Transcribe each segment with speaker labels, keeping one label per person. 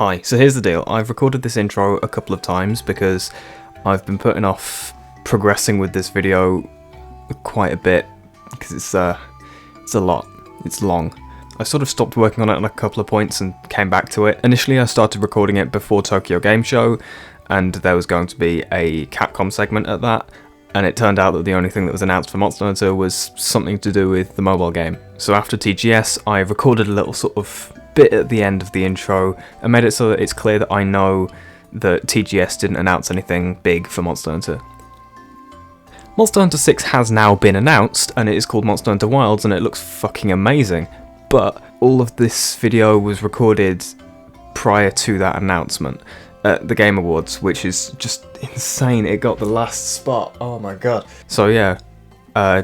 Speaker 1: Hi, so here's the deal. I've recorded this intro a couple of times because I've been putting off progressing with this video quite a bit because it's a lot. It's long. I sort of stopped working on it on a couple of points and came back to it. Initially I started recording it before Tokyo Game Show and there was going to be a Capcom segment at that, and it turned out that the only thing that was announced for Monster Hunter was something to do with the mobile game. So after TGS I recorded a little sort of bit at the end of the intro and made it so that it's clear that I know that TGS didn't announce anything big for Monster Hunter. Monster Hunter 6 has now been announced and it is called Monster Hunter Wilds and it looks fucking amazing, but all of this video was recorded prior to that announcement at the Game Awards, which is just insane. It got the last spot, oh my god. So yeah,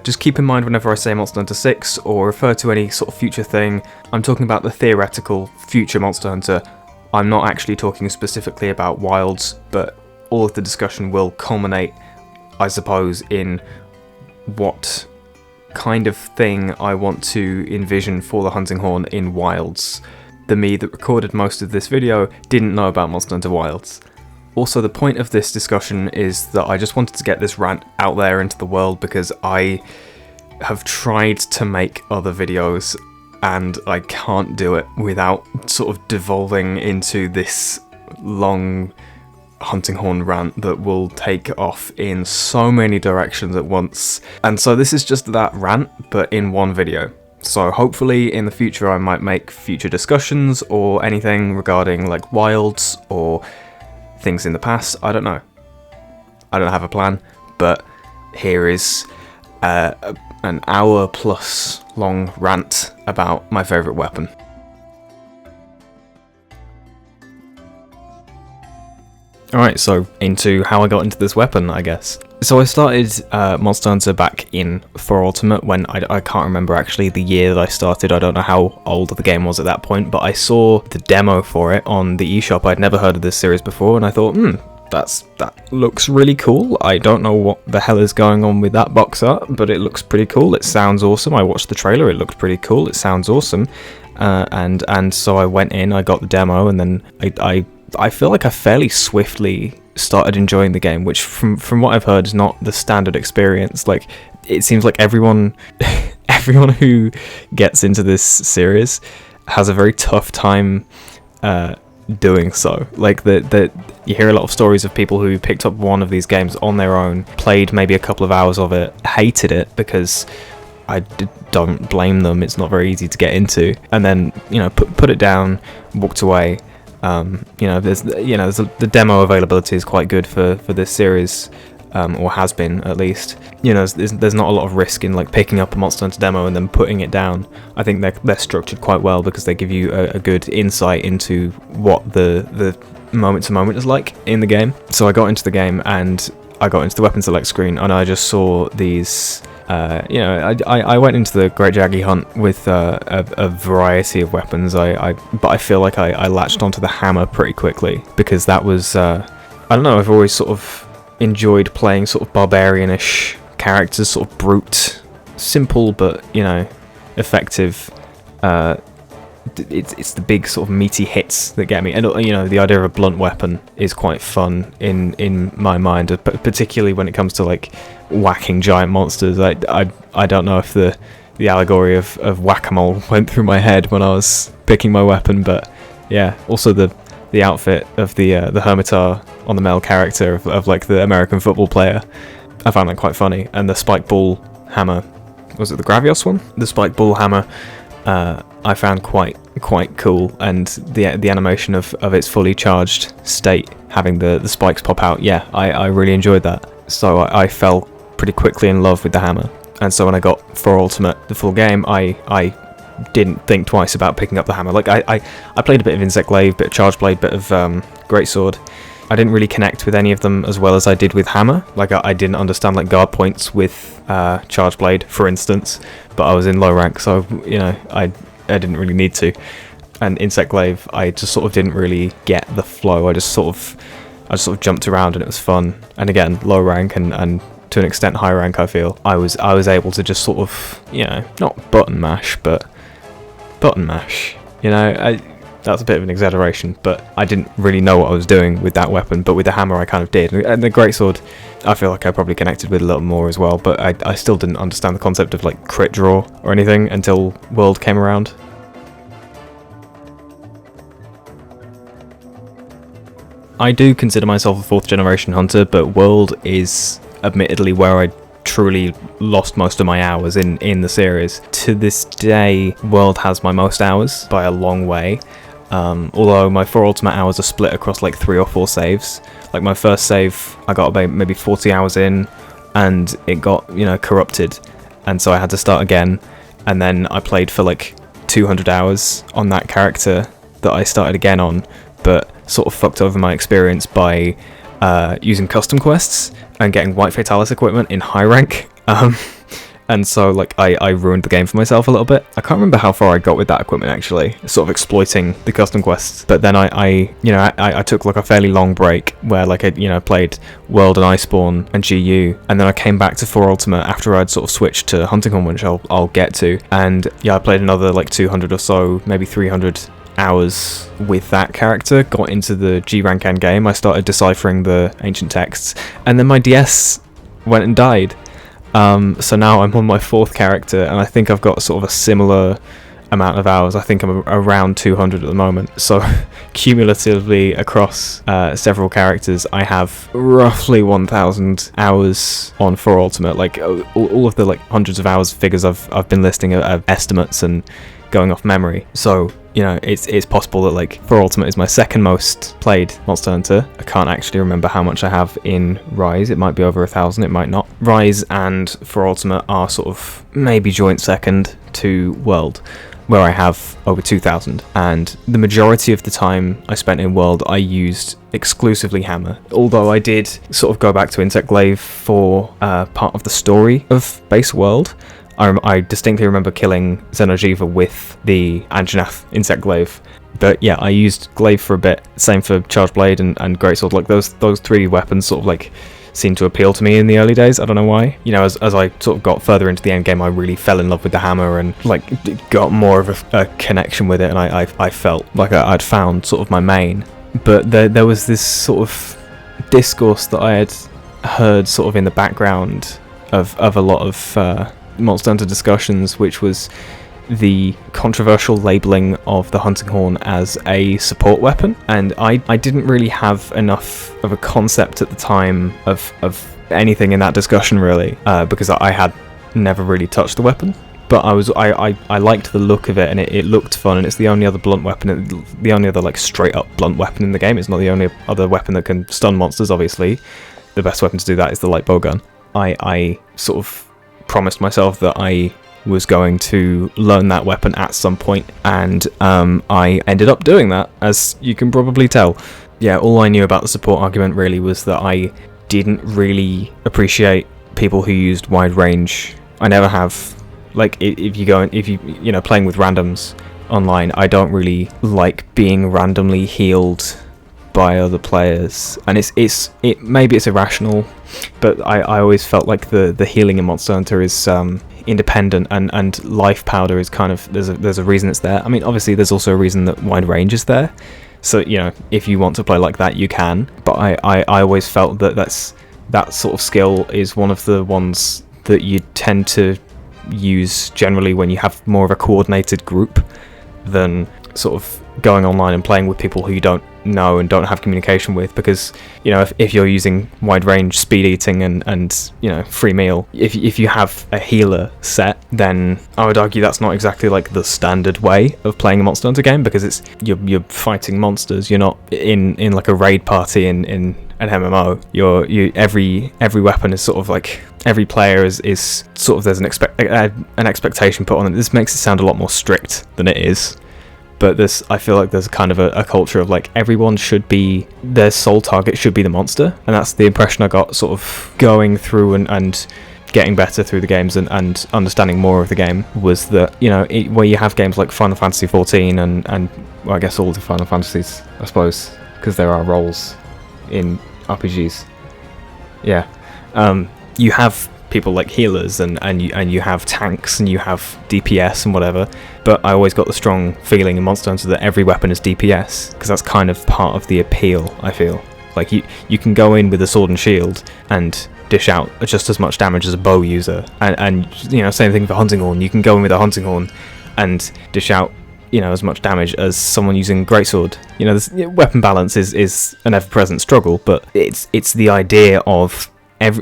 Speaker 1: just keep in mind whenever I say Monster Hunter 6 or refer to any sort of future thing, I'm talking about the theoretical future Monster Hunter. I'm not actually talking specifically about Wilds, but all of the discussion will culminate, I suppose, in what kind of thing I want to envision for the Hunting Horn in Wilds. The me that recorded most of this video didn't know about Monster Hunter Wilds. Also, the point of this discussion is that I just wanted to get this rant out there into the world because I have tried to make other videos and I can't do it without sort of devolving into this long Hunting Horn rant that will take off in so many directions at once. And so this is just that rant, but in one video. So hopefully in the future I might make future discussions or anything regarding like Wilds or things in the past. I don't know. I don't have a plan, but here is an hour plus long rant about my favourite weapon. Alright, so into how I got into this weapon, I guess. So I started Monster Hunter back in For Ultimate when I can't remember actually the year that I started. I don't know how old the game was at that point, but I saw the demo for it on the eShop. I'd never heard of this series before, and I thought, that looks really cool. I don't know what the hell is going on with that box art, but it looks pretty cool. It sounds awesome. I watched the trailer, it looked pretty cool. It sounds awesome. And so I went in, I got the demo, and then I feel like I fairly swiftly started enjoying the game, which from what I've heard is not the standard experience. Like, it seems like everyone who gets into this series has a very tough time doing so. Like, you hear a lot of stories of people who picked up one of these games on their own, played maybe a couple of hours of it, hated it because I don't blame them, it's not very easy to get into, and then, you know, put it down, walked away. The demo availability is quite good for this series, or has been at least. You know, there's not a lot of risk in like picking up a Monster Hunter demo and then putting it down. I think they're structured quite well because they give you a good insight into what the moment to moment is like in the game. So I got into the game and I got into the weapon select screen and I just saw these. I went into the Great Jaggy Hunt with a variety of weapons. But I feel like I latched onto the hammer pretty quickly because that was I don't know. I've always sort of enjoyed playing sort of barbarian-ish characters, sort of brute, simple but effective. It's the big sort of meaty hits that get me, and the idea of a blunt weapon is quite fun in my mind, particularly when it comes to like whacking giant monsters. I don't know if the allegory of whack-a-mole went through my head when I was picking my weapon, but yeah. Also the outfit of the Hermitar on the male character of like the American football player, I found that quite funny. And the spike ball hammer, was it the Gravios one? The spike ball hammer. I found quite cool, and the animation of its fully charged state, having the spikes pop out. Yeah, I really enjoyed that. So I fell pretty quickly in love with the hammer, and so when I got For Ultimate, the full game, I didn't think twice about picking up the hammer. Like I played a bit of Insect Glaive, bit of Charge Blade, bit of Greatsword. I didn't really connect with any of them as well as I did with hammer. Like I didn't understand like guard points with Charge Blade, for instance, but I was in low rank, so I didn't really need to. And Insect Glaive, I just sort of didn't really get the flow. I just sort of jumped around and it was fun. And again, low rank and to an extent high rank, I feel I was able to just sort of not button mash, but button mash. that's a bit of an exaggeration, but I didn't really know what I was doing with that weapon, but with the hammer I kind of did. And the greatsword, I feel like I probably connected with a little more as well, but I still didn't understand the concept of like crit draw or anything until World came around. I do consider myself a 4th generation hunter, but World is admittedly where I truly lost most of my hours in the series. To this day, World has my most hours by a long way, although my 4 Ultimate hours are split across like 3 or 4 saves. Like my first save, I got about maybe 40 hours in, and it got, you know, corrupted, and so I had to start again, and then I played for like 200 hours on that character that I started again on, but sort of fucked over my experience by using custom quests and getting White Fatalis equipment in high rank, and so like I ruined the game for myself a little bit. I can't remember how far I got with that equipment actually, sort of exploiting the custom quests, but then I took like a fairly long break where like I, you know, played World and Iceborne and GU, and then I came back to 4 Ultimate after I'd sort of switched to Hunting Horn, which I'll get to, and yeah, I played another like 200 or so, maybe 300 hours with that character, got into the G rank end game, I started deciphering the ancient texts, and then my DS went and died. So now I'm on my 4th character, and I think I've got sort of a similar amount of hours. I think I'm around 200 at the moment. So cumulatively across several characters, I have roughly 1,000 hours on 4 Ultimate. Like all of the like hundreds of hours figures I've been listing are estimates and going off memory. So, you know, it's possible that like 4 Ultimate is my 2nd most played Monster Hunter. I can't actually remember how much I have in Rise. It might be over 1,000, it might not. Rise and 4 Ultimate are sort of maybe joint 2nd to World, where I have over 2,000. And the majority of the time I spent in World, I used exclusively Hammer. Although I did sort of go back to Insect Glaive for part of the story of Base World. I distinctly remember killing Xeno'jiiva with the Anjanath Insect Glaive. But yeah, I used Glaive for a bit. Same for Charged Blade and Greatsword. Like those 3 weapons sort of like seemed to appeal to me in the early days. I don't know why. You know, as I sort of got further into the end game, I really fell in love with the hammer and like got more of a connection with it, and I felt like I'd found sort of my main. But there was this sort of discourse that I had heard sort of in the background of a lot of Monster Hunter discussions, which was the controversial labeling of the Hunting Horn as a support weapon, and I didn't really have enough of a concept at the time of anything in that discussion really, because I had never really touched the weapon, but I liked the look of it, and it looked fun, and it's the only other blunt weapon, the only other like straight up blunt weapon in the game. It's not the only other weapon that can stun monsters, obviously. The best weapon to do that is the light bowgun. I sort of promised myself that I was going to learn that weapon at some point, and I ended up doing that, as you can probably tell. Yeah, all I knew about the support argument really was that I didn't really appreciate people who used wide range. I never have. Like, if you know, playing with randoms online, I don't really like being randomly healed by other players, and maybe it's irrational, but I always felt like the healing in Monster Hunter is independent, and life powder is kind of, there's a reason it's there. I mean, obviously there's also a reason that wide range is there, so you know, if you want to play like that you can, but I always felt that that sort of skill is one of the ones that you tend to use generally when you have more of a coordinated group than sort of going online and playing with people who you don't know and don't have communication with, because you know, if you're using wide range speed eating and you know, free meal, if you have a healer set, then I would argue that's not exactly like the standard way of playing a Monster Hunter game, because you're fighting monsters. You're not in like a raid party in an MMO. Every weapon is sort of like, every player is sort of, there's an expectation put on it. This makes it sound a lot more strict than it is. But I feel like there's kind of a culture of like, everyone should be, their sole target should be the monster, and that's the impression I got sort of going through and getting better through the games and understanding more of the game, was that, you know, where you have games like Final Fantasy XIV and well, I guess all the Final Fantasies, I suppose, because there are roles in RPGs. Yeah, you have people like healers, and you have tanks, and you have DPS and whatever. But I always got the strong feeling in Monster Hunter that every weapon is DPS, because that's kind of part of the appeal, I feel. Like, you can go in with a sword and shield and dish out just as much damage as a bow user, and you know, same thing for hunting horn. You can go in with a hunting horn and dish out, you know, as much damage as someone using greatsword. You know, this weapon balance is an ever-present struggle, but it's the idea of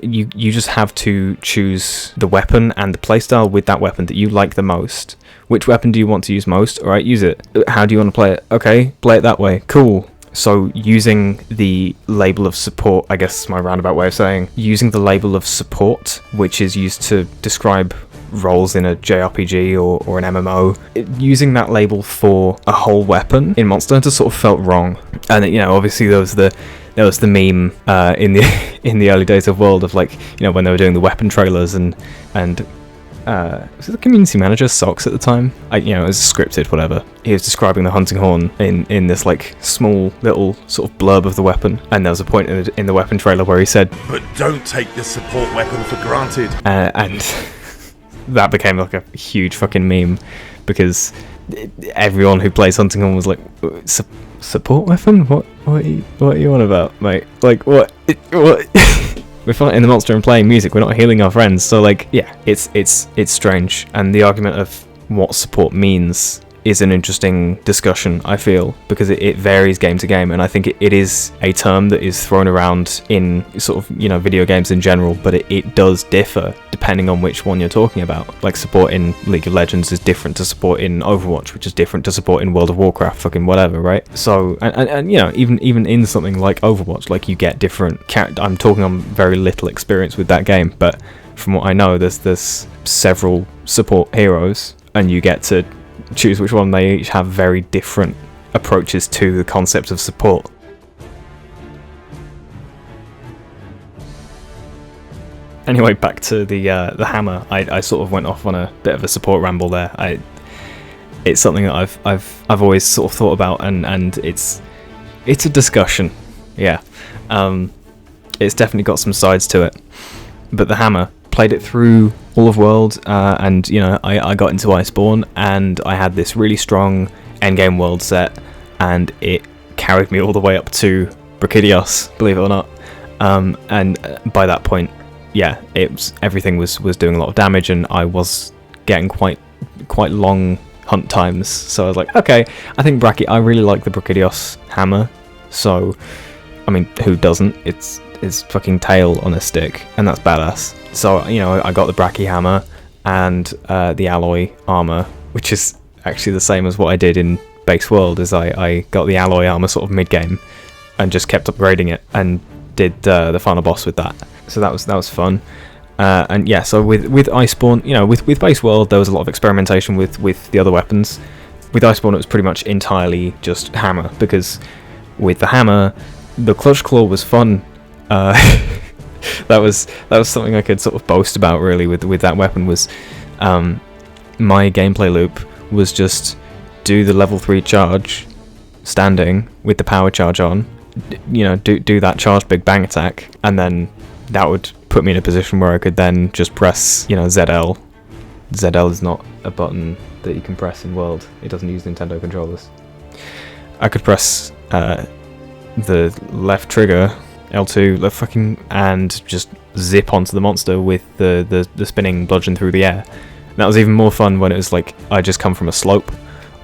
Speaker 1: you just have to choose the weapon and the playstyle with that weapon that you like the most. Which weapon do you want to use most? All right, use it. How do you want to play it? Okay, play it that way. Cool. So using the label of support, I guess is my roundabout way of saying, using the label of support, which is used to describe roles in a JRPG or an MMO, using that label for a whole weapon in Monster Hunter sort of felt wrong. And, you know, obviously there was the meme in the early days of World of, like, you know, when they were doing the weapon trailers and was it the community manager Socks at the time? You know, it was scripted, whatever. He was describing the hunting horn in this like small little sort of blurb of the weapon, and there was a point in the weapon trailer where he said, "But don't take the support weapon for granted." And that became like a huge fucking meme, because everyone who plays hunting horn was like, "Support weapon? What are you on about, mate? Like what?" We're fighting the monster and playing music, we're not healing our friends, so like, yeah, it's strange, and the argument of what support means is an interesting discussion, I feel, because it varies game to game, and I think it is a term that is thrown around in sort of, you know, video games in general, but it does differ depending on which one you're talking about. Like, support in League of Legends is different to support in Overwatch, which is different to support in World of Warcraft, fucking whatever, right? So, and you know, even in something like Overwatch, like, you get different I'm talking on very little experience with that game, but from what I know, there's several support heroes, and you get to choose which one. They each have very different approaches to the concept of support. Anyway, back to the hammer. I sort of went off on a bit of a support ramble there. It's something that I've always sort of thought about, and it's a discussion. Yeah, it's definitely got some sides to it. But the hammer, played it through all of World, and you know, I got into Iceborne, and I had this really strong endgame World set, and it carried me all the way up to Brachydios, believe it or not. And by that point, yeah, everything was doing a lot of damage, and I was getting quite long hunt times. So I was like, okay, I think I really like the Brachydios hammer. So, I mean, who doesn't? It's fucking tail on a stick, and that's badass. So, you know, I got the Brachy hammer and the alloy armor, which is actually the same as what I did in base World. Is I got the alloy armor sort of mid game and just kept upgrading it, and did the final boss with that. So that was fun. And yeah, so with Iceborne, you know, with base World, there was a lot of experimentation with the other weapons. With Iceborne, it was pretty much entirely just hammer, because with the hammer, the clutch claw was fun. That was something I could sort of boast about, really, with that weapon. Was my gameplay loop was just do the level 3 charge standing with the power charge on, you know, do that charge big bang attack, and then that would put me in a position where I could then just press, you know, ZL. ZL is not a button that you can press in World. It doesn't use Nintendo controllers. I could press the left trigger, L2, and just zip onto the monster with the spinning bludgeon through the air. And that was even more fun when it was like I just come from a slope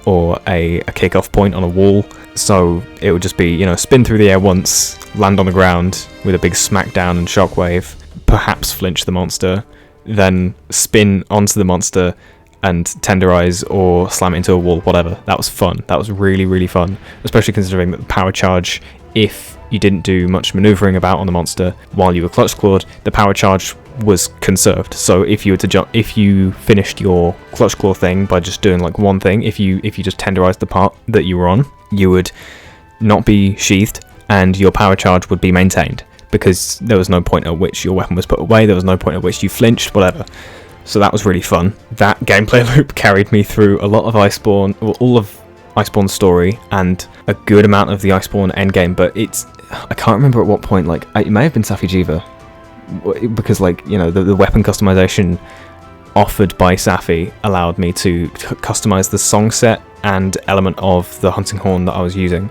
Speaker 1: or a kickoff point on a wall. So it would just be, you know, spin through the air once, land on the ground with a big smackdown and shockwave, perhaps flinch the monster, then spin onto the monster and tenderize or slam it into a wall, whatever. That was fun. That was really, really fun, especially considering that the power charge, if you didn't do much maneuvering about on the monster while you were clutch clawed, the power charge was conserved. So if you were to jump, if you finished your clutch claw thing by just doing like one thing, if you just tenderized the part that you were on, you would not be sheathed, and your power charge would be maintained, because there was no point at which your weapon was put away, there was no point at which you flinched, whatever. So that was really fun. That gameplay loop carried me through a lot of Iceborne, well, all of Iceborne's story, and a good amount of the Iceborne endgame, but I can't remember at what point, like, it may have been Safi'jiiva, because like, you know, the weapon customization offered by Safi allowed me to customize the song set and element of the hunting horn that I was using,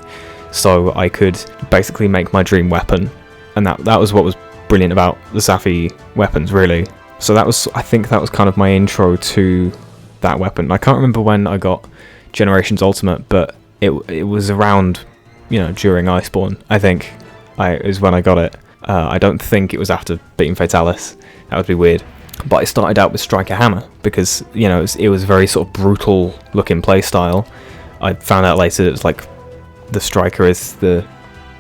Speaker 1: so I could basically make my dream weapon, and that was what was brilliant about the Safi weapons, really. So I think that was kind of my intro to that weapon. I can't remember when I got Generations Ultimate, but it was around, you know, during Iceborne, I think, is when I got it. I don't think it was after beating Fatalis. That would be weird. But I started out with Striker Hammer because, you know, it was very sort of brutal looking playstyle. I found out later it was like the Striker is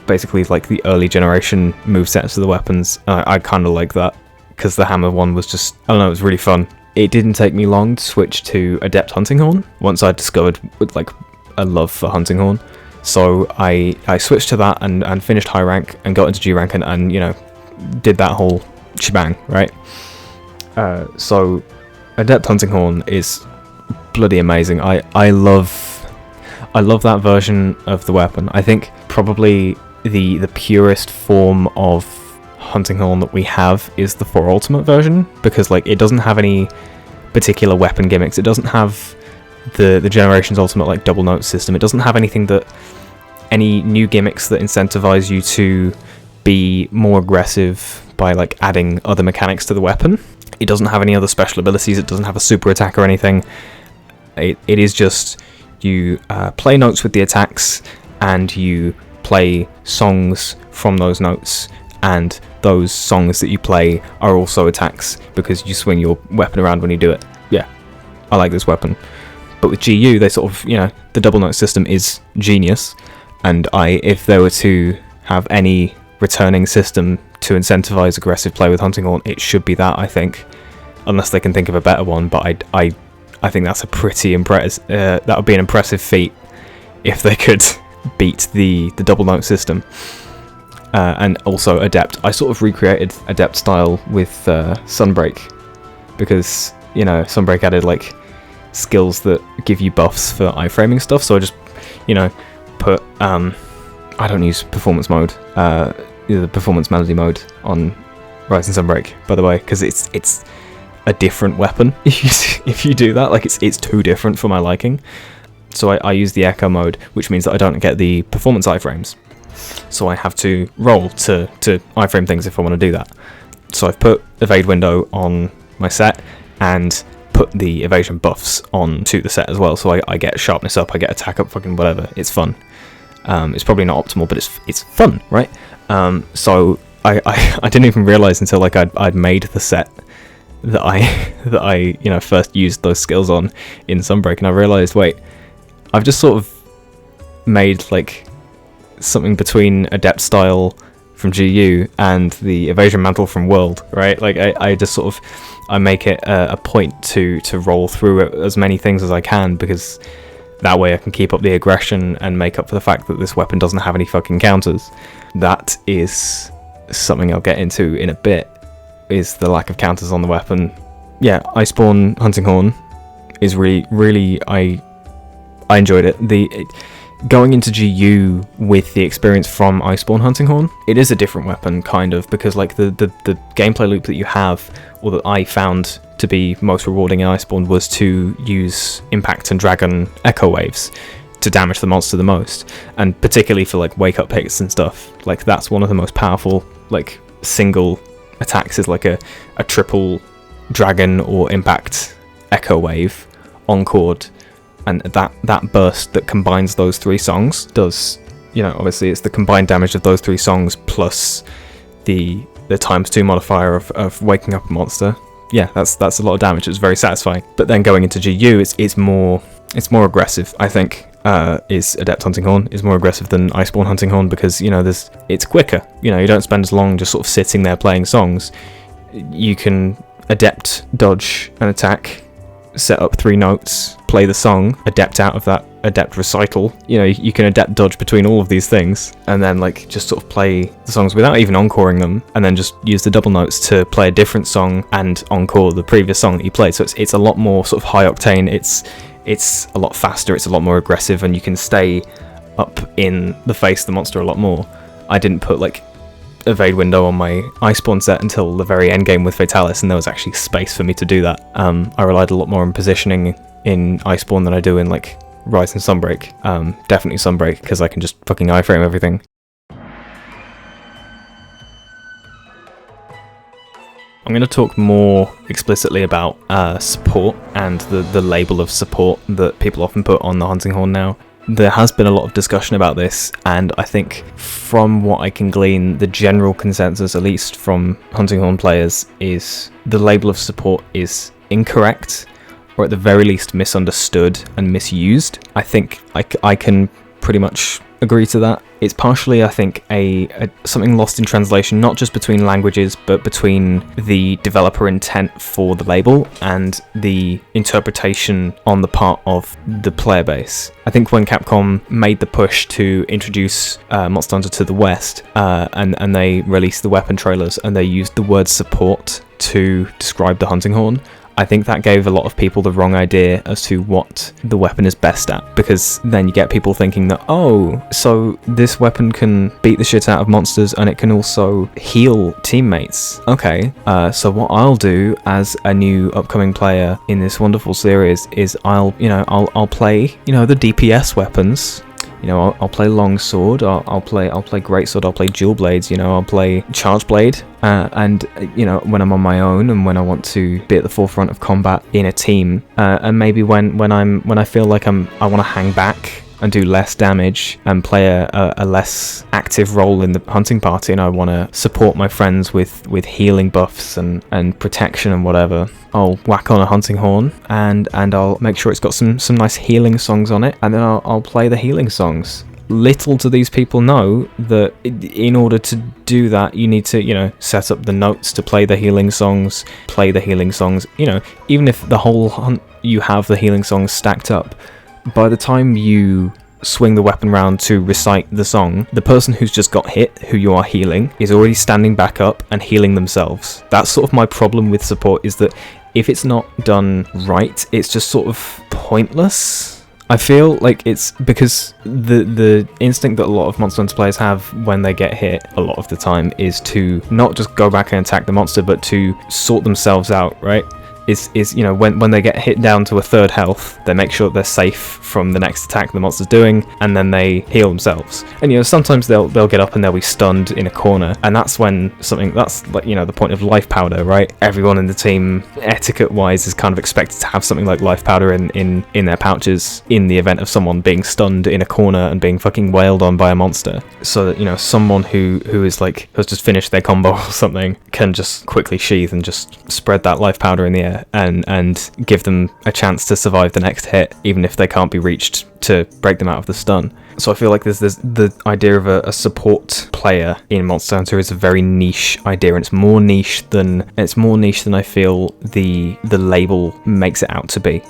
Speaker 1: basically like the early generation movesets of the weapons. I kind of like that because the Hammer one was just, I don't know, it was really fun. It didn't take me long to switch to Adept Hunting Horn once I discovered like a love for Hunting Horn. So I switched to that and finished high rank and got into G rank and you know, did that whole shebang, right? So Adept Hunting Horn is bloody amazing. I love that version of the weapon. I think probably the purest form of Hunting Horn that we have is the 4 Ultimate version, because like it doesn't have any particular weapon gimmicks. It doesn't have the Generations Ultimate like double note system. It doesn't have any new gimmicks that incentivize you to be more aggressive by like adding other mechanics to the weapon. It doesn't have any other special abilities. It doesn't have a super attack or anything. It is just you play notes with the attacks and you play songs from those notes, and those songs that you play are also attacks because you swing your weapon around when you do it. Yeah, I like this weapon. But with GU, they sort of, you know, the double note system is genius, and if there were to have any returning system to incentivize aggressive play with Hunting Horn, it should be that, I think, unless they can think of a better one. But I think that's a pretty impressive. That would be an impressive feat if they could beat the double note system. And also Adept. I sort of recreated Adept style with Sunbreak, because, you know, Sunbreak added like skills that give you buffs for iframing stuff. So I just, you know, put I don't use performance mode, the performance melody mode on Rising Sunbreak, by the way, because it's a different weapon. If you do that, like it's too different for my liking. So I use the echo mode, which means that I don't get the performance iframes. So I have to roll to iframe things if I want to do that. So I've put evade window on my set and put the evasion buffs onto the set as well. So I get sharpness up, I get attack up, fucking whatever. It's fun. It's probably not optimal, but it's fun, right? So I didn't even realize until like I'd made the set that I you know, first used those skills on in Sunbreak, and I realized, wait, I've just sort of made like something between Adept style from GU and the evasion mantle from World, right? Like I just sort of I make it a point to roll through as many things as I can, because that way I can keep up the aggression and make up for the fact that this weapon doesn't have any fucking counters. That is something I'll get into in a bit, is the lack of counters on the weapon. Yeah, Iceborne Hunting Horn is really I enjoyed it. Going into GU with the experience from Iceborne Hunting Horn, it is a different weapon, kind of, because like the gameplay loop that you have, or that I found to be most rewarding in Iceborne, was to use Impact and Dragon Echo Waves to damage the monster the most, and particularly for like wake up hits and stuff. Like that's one of the most powerful like single attacks, is like a triple Dragon or Impact Echo Wave on chord. And that burst that combines those 3 songs does, you know, obviously it's the combined damage of those 3 songs plus the ×2 modifier of waking up a monster. Yeah, that's a lot of damage. It's very satisfying. But then going into GU, it's more aggressive, I think. Is Adept Hunting Horn is more aggressive than Iceborne Hunting Horn, because, you know, it's quicker. You know, you don't spend as long just sort of sitting there playing songs. You can Adept dodge an attack, set up 3 notes, play the song, Adept out of that Adept recital. You know, you can Adept dodge between all of these things, and then like just sort of play the songs without even encoring them, and then just use the double notes to play a different song and encore the previous song that you played. So it's a lot more sort of high octane. It's a lot faster. It's a lot more aggressive, and you can stay up in the face of the monster a lot more. I didn't put like evade window on my Iceborne set until the very end game with Fatalis, and there was actually space for me to do that. I relied a lot more on positioning in Iceborne than I do in like Rise and Sunbreak. Definitely Sunbreak, because I can just fucking iframe everything. I'm going to talk more explicitly about support and the label of support that people often put on the Hunting Horn now. There has been a lot of discussion about this, and I think from what I can glean, the general consensus, at least from Hunting Horn players, is the label of support is incorrect, or at the very least misunderstood and misused. I think I can pretty much agree to that. It's partially, I think, a something lost in translation, not just between languages, but between the developer intent for the label and the interpretation on the part of the player base. I think when Capcom made the push to introduce Monster Hunter to the West, and they released the weapon trailers, and they used the word support to describe the Hunting Horn, I think that gave a lot of people the wrong idea as to what the weapon is best at, because then you get people thinking that, oh, so this weapon can beat the shit out of monsters and it can also heal teammates. Okay, so what I'll do as a new upcoming player in this wonderful series is I'll play, the DPS weapons. I'll play longsword, I'll play greatsword, I'll play dual blades, I'll play charge blade, and when I'm on my own and when I want to be at the forefront of combat in a team, and maybe when I feel like I want to hang back and do less damage and play a less active role in the hunting party, and I want to support my friends with healing buffs and protection and whatever, I'll whack on a Hunting Horn and I'll make sure it's got some nice healing songs on it, and then I'll play the healing songs. Little do these people know that in order to do that, you need to, set up the notes to play the healing songs, even if the whole hunt you have the healing songs stacked up, by the time you swing the weapon round to recite the song, the person who's just got hit, who you are healing, is already standing back up and healing themselves. That's sort of my problem with support, is that if it's not done right, it's just sort of pointless. I feel like it's because the instinct that a lot of Monster Hunter players have when they get hit a lot of the time is to not just go back and attack the monster, but to sort themselves out, right? Is when they get hit down to a third health, they make sure they're safe from the next attack the monster's doing, and then they heal themselves. And sometimes they'll get up and they'll be stunned in a corner, and that's when that's like the point of life powder, right? Everyone in the team, etiquette wise, is kind of expected to have something like life powder in their pouches in the event of someone being stunned in a corner and being fucking wailed on by a monster, so that someone who is like has just finished their combo or something can just quickly sheath and just spread that life powder in the air and give them a chance to survive the next hit, even if they can't be reached to break them out of the stun. So I feel like there's the idea of a support player in Monster Hunter is a very niche idea, and it's more niche than I feel the label makes it out to be.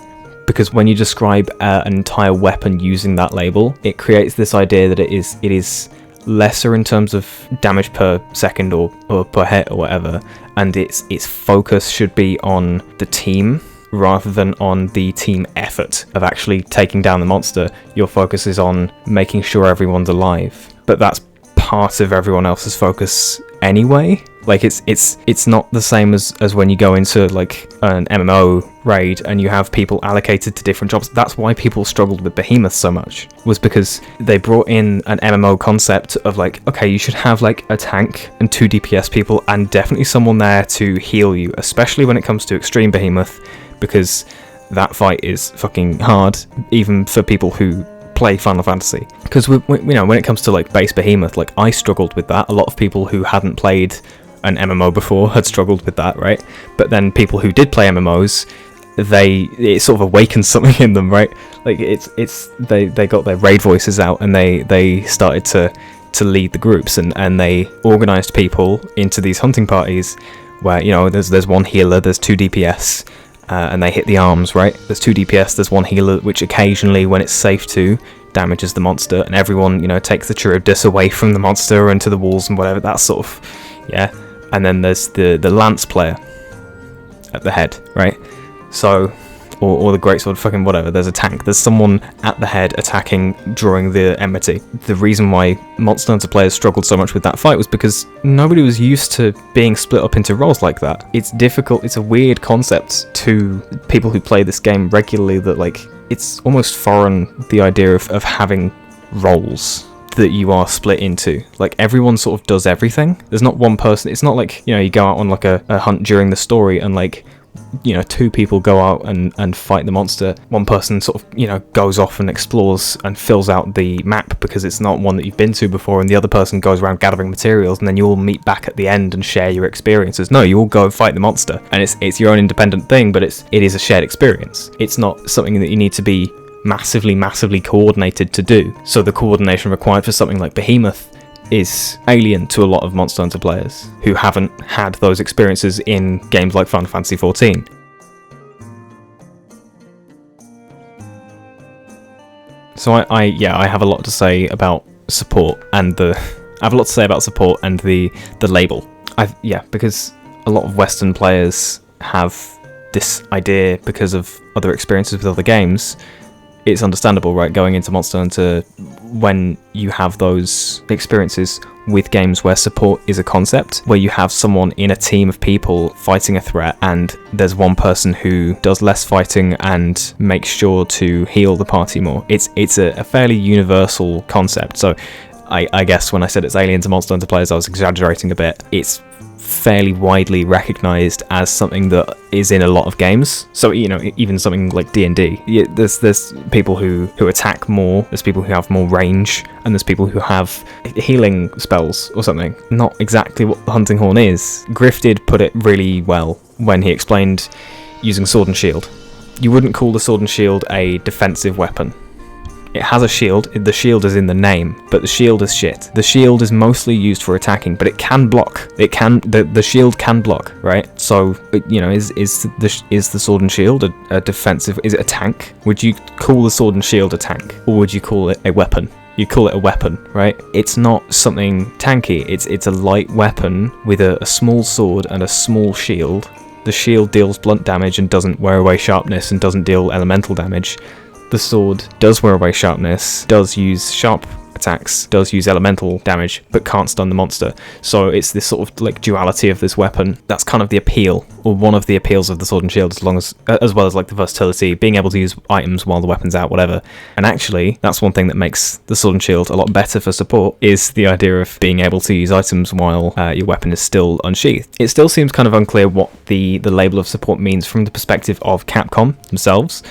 Speaker 1: Because when you describe an entire weapon using that label, it creates this idea that it is lesser in terms of damage per second or per hit or whatever, and its focus should be on the team rather than on the team effort of actually taking down the monster. Your focus is on making sure everyone's alive, but that's part of everyone else's focus anyway. Like it's not the same as when you go into like an MMO raid and you have people allocated to different jobs. That's why people struggled with Behemoth so much, was because they brought in an MMO concept of like, okay, you should have like a tank and 2 DPS people and definitely someone there to heal you, especially when it comes to Extreme Behemoth, because that fight is fucking hard even for people who play Final Fantasy. Because when it comes to like base Behemoth, like I struggled with that. A lot of people who hadn't played an MMO before had struggled with that, right? But then people who did play MMOs, it sort of awakens something in them, right? Like they got their raid voices out and they started to lead the groups, and they organized people into these hunting parties where there's one healer, there's 2 DPS, and they hit the arms, right? There's 2 DPS, there's 1 healer, which occasionally, when it's safe to, damages the monster, and everyone takes the Churro Dis away from the monster and to the walls and whatever. That's sort of, yeah. And then there's the lance player at the head, right? So or the greatsword, fucking whatever. There's a tank. There's someone at the head attacking, drawing the enmity. The reason why Monster Hunter players struggled so much with that fight was because nobody was used to being split up into roles like that. It's difficult. It's a weird concept to people who play this game regularly, that like it's almost foreign, the idea of having roles that you are split into. Like, everyone sort of does everything. There's not one person. It's not like, you know, you go out on like a hunt during the story and like, you know, two people go out and fight the monster. One person sort of, you know, goes off and explores and fills out the map because it's not one that you've been to before, and the other person goes around gathering materials, and then you all meet back at the end and share your experiences. No, you all go and fight the monster, and it's your own independent thing, but it is a shared experience. It's not something that you need to be massively coordinated to do. So the coordination required for something like Behemoth is alien to a lot of Monster Hunter players who haven't had those experiences in games like Final Fantasy XIV. So I have a lot to say about support and the label. Because a lot of Western players have this idea because of other experiences with other games. It's understandable, right, going into Monster Hunter, when you have those experiences with games where support is a concept, where you have someone in a team of people fighting a threat, and there's one person who does less fighting and makes sure to heal the party more. It's a fairly universal concept. So I guess when I said it's alien to Monster Hunter players, I was exaggerating a bit. It's fairly widely recognized as something that is in a lot of games. So, you know, even something like D&D, there's people who attack more, there's people who have more range, and there's people who have healing spells or something. Not exactly what the Hunting Horn is. Griff did put it really well when he explained using Sword and Shield. You wouldn't call the Sword and Shield a defensive weapon. It has a shield, the shield is in the name, but the shield is shit. The shield is mostly used for attacking, but it can block. The shield can block, right? So, you know, is the Sword and Shield a defensive, is it a tank? Would you call the Sword and Shield a tank? Or would you call it a weapon? You call it a weapon, right? It's not something tanky, it's a light weapon with a small sword and a small shield. The shield deals blunt damage and doesn't wear away sharpness and doesn't deal elemental damage. The sword does wear away sharpness, does use sharp attacks, does use elemental damage, but can't stun the monster. So it's this sort of like duality of this weapon. That's kind of the appeal, or one of the appeals of the Sword and Shield, as well as like the versatility, being able to use items while the weapon's out, whatever. And actually, that's one thing that makes the Sword and Shield a lot better for support, is the idea of being able to use items while your weapon is still unsheathed. It still seems kind of unclear what the label of support means from the perspective of Capcom themselves,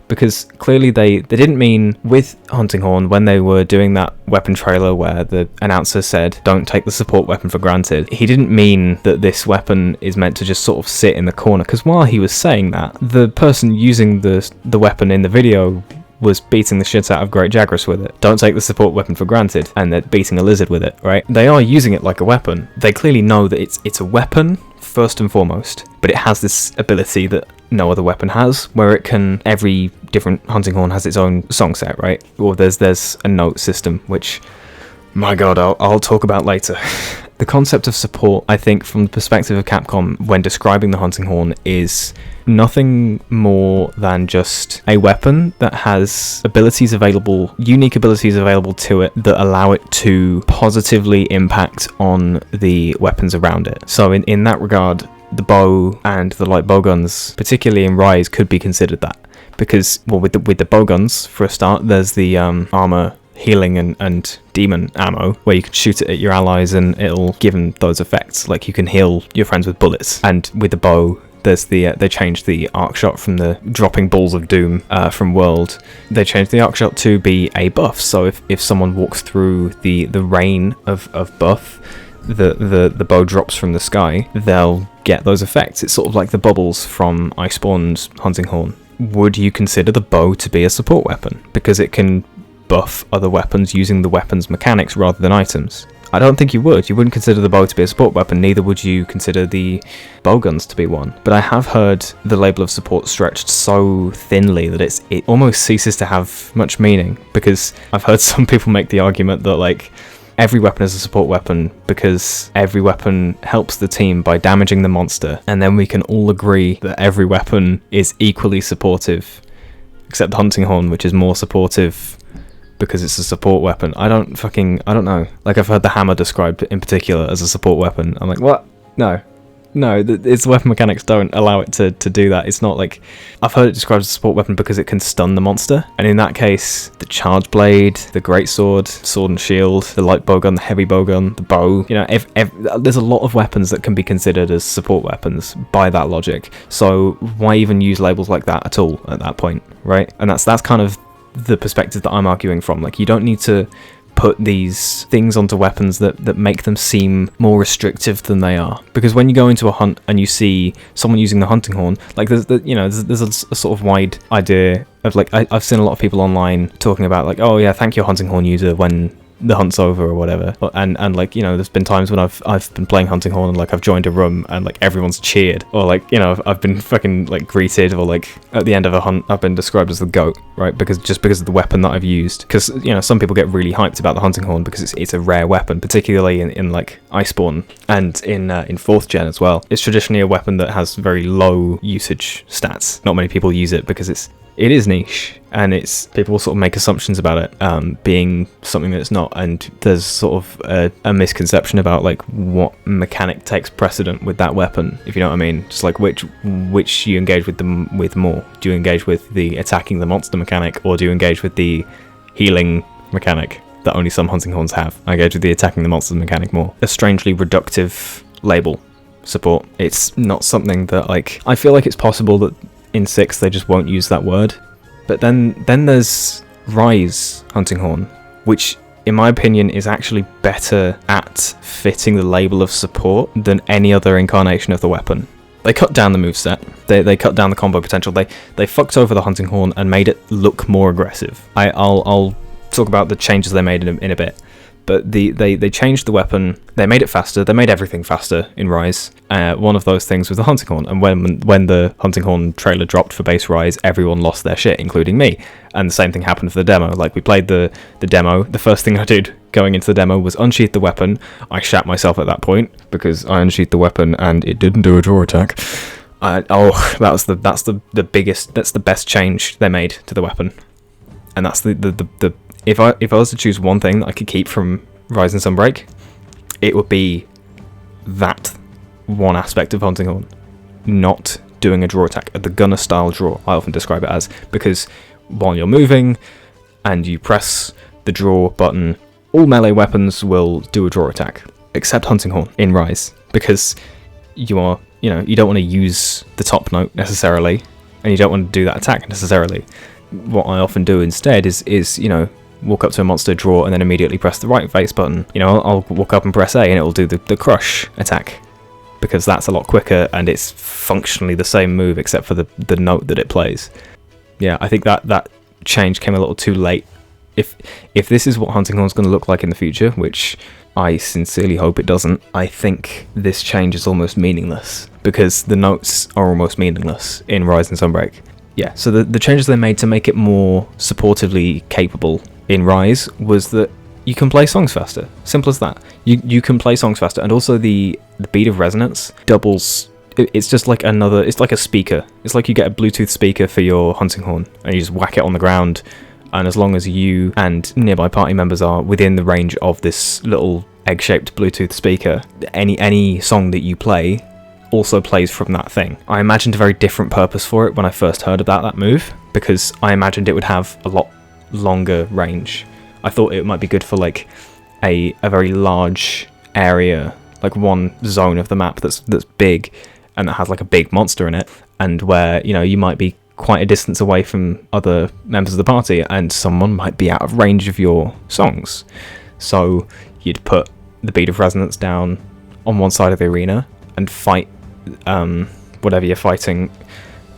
Speaker 1: because clearly they didn't mean with Hunting Horn, when they were doing that weapon trailer where the announcer said, don't take the support weapon for granted, he didn't mean that this weapon is meant to just sort of sit in the corner, because while he was saying that, the person using the weapon in the video was beating the shit out of Great Jagras with it. Don't take the support weapon for granted, and they're beating a lizard with it, right? They are using it like a weapon. They clearly know that it's a weapon, first and foremost, but it has this ability that no other weapon has, where it can, every different Hunting Horn has its own song set, right? Or there's a note system, which, my god, I'll talk about later. The concept of support, I think, from the perspective of Capcom, when describing the Hunting Horn, is nothing more than just a weapon that has abilities available, unique abilities available to it, that allow it to positively impact on the weapons around it. So in that regard, the bow and the light bowguns, particularly in Rise, could be considered that. Because, well, with the bowguns, for a start, there's the armor healing and demon ammo, where you can shoot it at your allies and it'll give them those effects. Like, you can heal your friends with bullets. And with the bow, there's they changed the arc shot from the dropping balls of doom from World. They changed the arc shot to be a buff. So if someone walks through the rain of buff, the bow drops from the sky, they'll get those effects. It's sort of like the bubbles from Iceborne's Hunting Horn. Would you consider the bow to be a support weapon? Because it can buff other weapons using the weapon's mechanics rather than items. I don't think you would. You wouldn't consider the bow to be a support weapon, neither would you consider the bowguns to be one. But I have heard the label of support stretched so thinly that it almost ceases to have much meaning, because I've heard some people make the argument that, like, every weapon is a support weapon because every weapon helps the team by damaging the monster, and then we can all agree that every weapon is equally supportive, except the hunting horn, which is more supportive because it's a support weapon. I don't know. Like, I've heard the hammer described in particular as a support weapon. I'm like, what? No, its weapon mechanics don't allow it to do that. It's not like... I've heard it described as a support weapon because it can stun the monster. And in that case, the charge blade, the greatsword, sword and shield, the light bowgun, the heavy bowgun, the bow... You know, there's a lot of weapons that can be considered as support weapons by that logic. So why even use labels like that at all at that point, right? And that's kind of the perspective that I'm arguing from. Like, you don't need to put these things onto weapons that make them seem more restrictive than they are, because when you go into a hunt and you see someone using the hunting horn, like there's a sort of wide idea of, like, I've seen a lot of people online talking about, like, oh yeah, thank you hunting horn user when the hunt's over or whatever, and like, you know, there's been times when I've been playing hunting horn and like I've joined a room and like everyone's cheered, or like, you know, I've been fucking like greeted, or like at the end of a hunt I've been described as the GOAT, right? Because of the weapon that I've used. Because, you know, some people get really hyped about the hunting horn because it's a rare weapon, particularly in like Iceborne and in 4th gen as well. It's traditionally a weapon that has very low usage stats. Not many people use it because it is niche, and people sort of make assumptions about it being something that it's not, and there's sort of a misconception about like what mechanic takes precedent with that weapon, if you know what I mean. Just like which you engage with more. Do you engage with the attacking the monster mechanic, or do you engage with the healing mechanic that only some hunting horns have? I engage with the attacking the monster mechanic more. A strangely reductive label, support. It's not something that, like, I feel like it's possible that in 6 they just won't use that word, but then there's Rise hunting horn, which in my opinion is actually better at fitting the label of support than any other incarnation of the weapon. They cut down the moveset, they cut down the combo potential, they fucked over the hunting horn and made it look more aggressive. I'll talk about the changes they made in a bit. But they changed the weapon, they made it faster, they made everything faster in Rise. One of those things was the hunting horn, and when the hunting horn trailer dropped for base Rise, everyone lost their shit, including me. And the same thing happened for the demo. Like, we played the demo, the first thing I did going into the demo was unsheath the weapon. I shat myself at that point, because I unsheathed the weapon and it didn't do a draw attack. That's the best change they made to the weapon. And that's the If I was to choose one thing that I could keep from Rise and Sunbreak, it would be that one aspect of hunting horn, not doing a draw attack, the gunner style draw, I often describe it as, because while you're moving and you press the draw button, all melee weapons will do a draw attack, except hunting horn in Rise, because you don't want to use the top note necessarily, and you don't want to do that attack necessarily. What I often do instead is walk up to a monster, draw, and then immediately press the right face button. I'll walk up and press A and it'll do the crush attack, because that's a lot quicker and it's functionally the same move except for the note that it plays. Yeah, I think that change came a little too late. If this is what hunting horn's going to look like in the future, which I sincerely hope it doesn't, I think this change is almost meaningless, because the notes are almost meaningless in Rise and Sunbreak. Yeah, so the changes they made to make it more supportively capable in Rise was that you can play songs faster. Simple as that. You can play songs faster, and also the beat of resonance doubles. It's just like it's like a speaker. It's like you get a Bluetooth speaker for your hunting horn, and you just whack it on the ground, and as long as you and nearby party members are within the range of this little egg-shaped Bluetooth speaker, any song that you play also plays from that thing. I imagined a very different purpose for it when I first heard about that move, because I imagined it would have a lot longer range. I thought it might be good for like a very large area, like one zone of the map that's big and that has like a big monster in it, and where you might be quite a distance away from other members of the party and someone might be out of range of your songs. So you'd put the beat of resonance down on one side of the arena and fight whatever you're fighting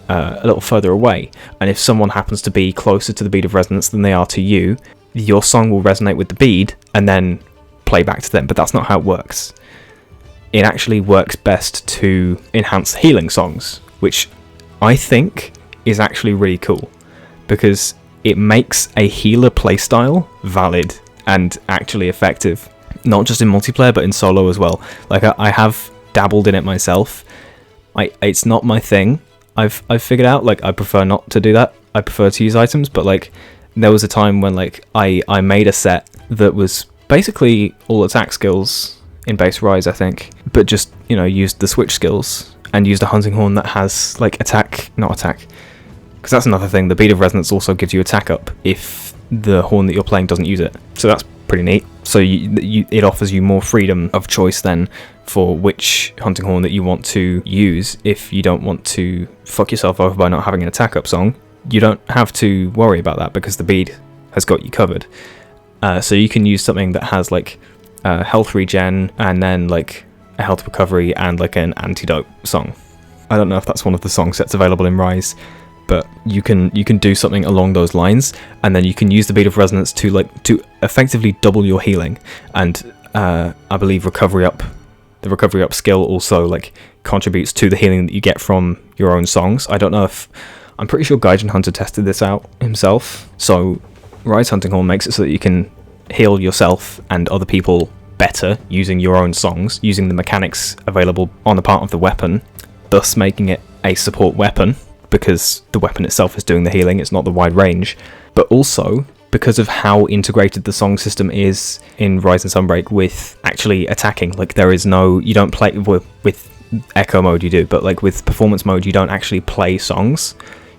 Speaker 1: a little further away, and if someone happens to be closer to the bead of resonance than they are to you, your song will resonate with the bead and then play back to them. But that's not how it works. It actually works best to enhance healing songs, which I think is actually really cool, because it makes a healer playstyle valid and actually effective. not just in multiplayer but in solo as well. Like I have dabbled in it myself. It's not my thing. I've figured out, like, I prefer not to do that. I prefer to use items, but like there was a time when like I made a set that was basically all attack skills in base Rise, I think, but just, you know, used the switch skills and used a hunting horn that has like not attack, because that's another thing. The bead of resonance also gives you attack up if the horn that you're playing doesn't use it, so that's pretty neat. So it offers you more freedom of choice then for which hunting horn that you want to use. If you don't want to fuck yourself over by not having an attack up song, you don't have to worry about that because the bead has got you covered. So you can use something that has like health regen and then like a health recovery and like an antidote song. I don't know if that's one of the song sets available in Rise, but you can do something along those lines, and then you can use the bead of resonance to effectively double your healing. And I believe the recovery up skill also like contributes to the healing that you get from your own songs. I'm pretty sure Gaijin Hunter tested this out himself. So Rise Hunting Horn makes it so that you can heal yourself and other people better using your own songs, using the mechanics available on the part of the weapon, thus making it a support weapon, because the weapon itself is doing the healing, it's not the wide range. But also because of how integrated the song system is in Rise and Sunbreak with actually attacking. Like there is no, you don't play with echo mode, you do, but like with performance mode you don't actually play songs,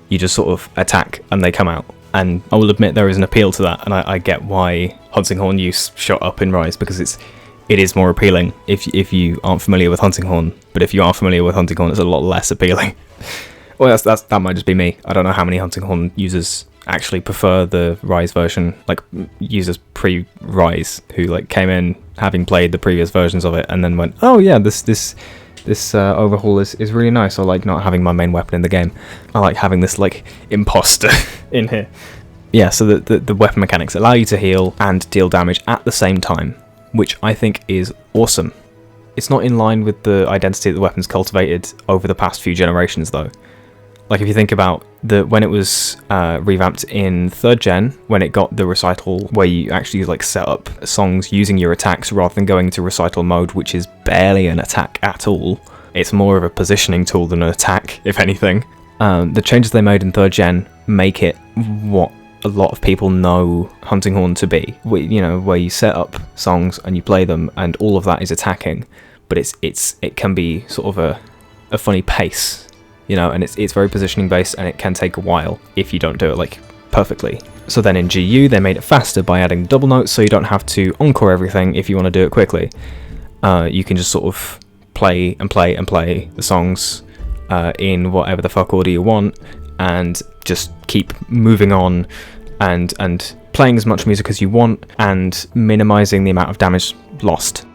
Speaker 1: you just sort of attack and they come out. And I will admit there is an appeal to that, and I get why Hunting Horn use shot up in Rise, because it is more appealing if you aren't familiar with Hunting Horn. But if you are familiar with Hunting Horn, it's a lot less appealing. Well, that might just be me. I don't know how many Hunting Horn users actually prefer the Rise version, like users pre-Rise who like came in having played the previous versions of it and then went, oh yeah, this overhaul is really nice. I like not having my main weapon in the game. I like having this like imposter in here. Yeah, so the weapon mechanics allow you to heal and deal damage at the same time, which I think is awesome. It's not in line with the identity that the weapon's cultivated over the past few generations though. Like if you think about when it was revamped in 3rd gen, when it got the recital where you actually like set up songs using your attacks rather than going to recital mode, which is barely an attack at all. It's more of a positioning tool than an attack, if anything. The changes they made in 3rd gen make it what a lot of people know Hunting Horn to be. Where you set up songs and you play them and all of that is attacking, but it can be sort of a funny pace. And it's very positioning based, and it can take a while if you don't do it like perfectly. So then in GU they made it faster by adding double notes, so you don't have to encore everything if you want to do it quickly. You can just sort of play and play and play the songs in whatever the fuck order you want, and just keep moving on and playing as much music as you want and minimizing the amount of damage lost.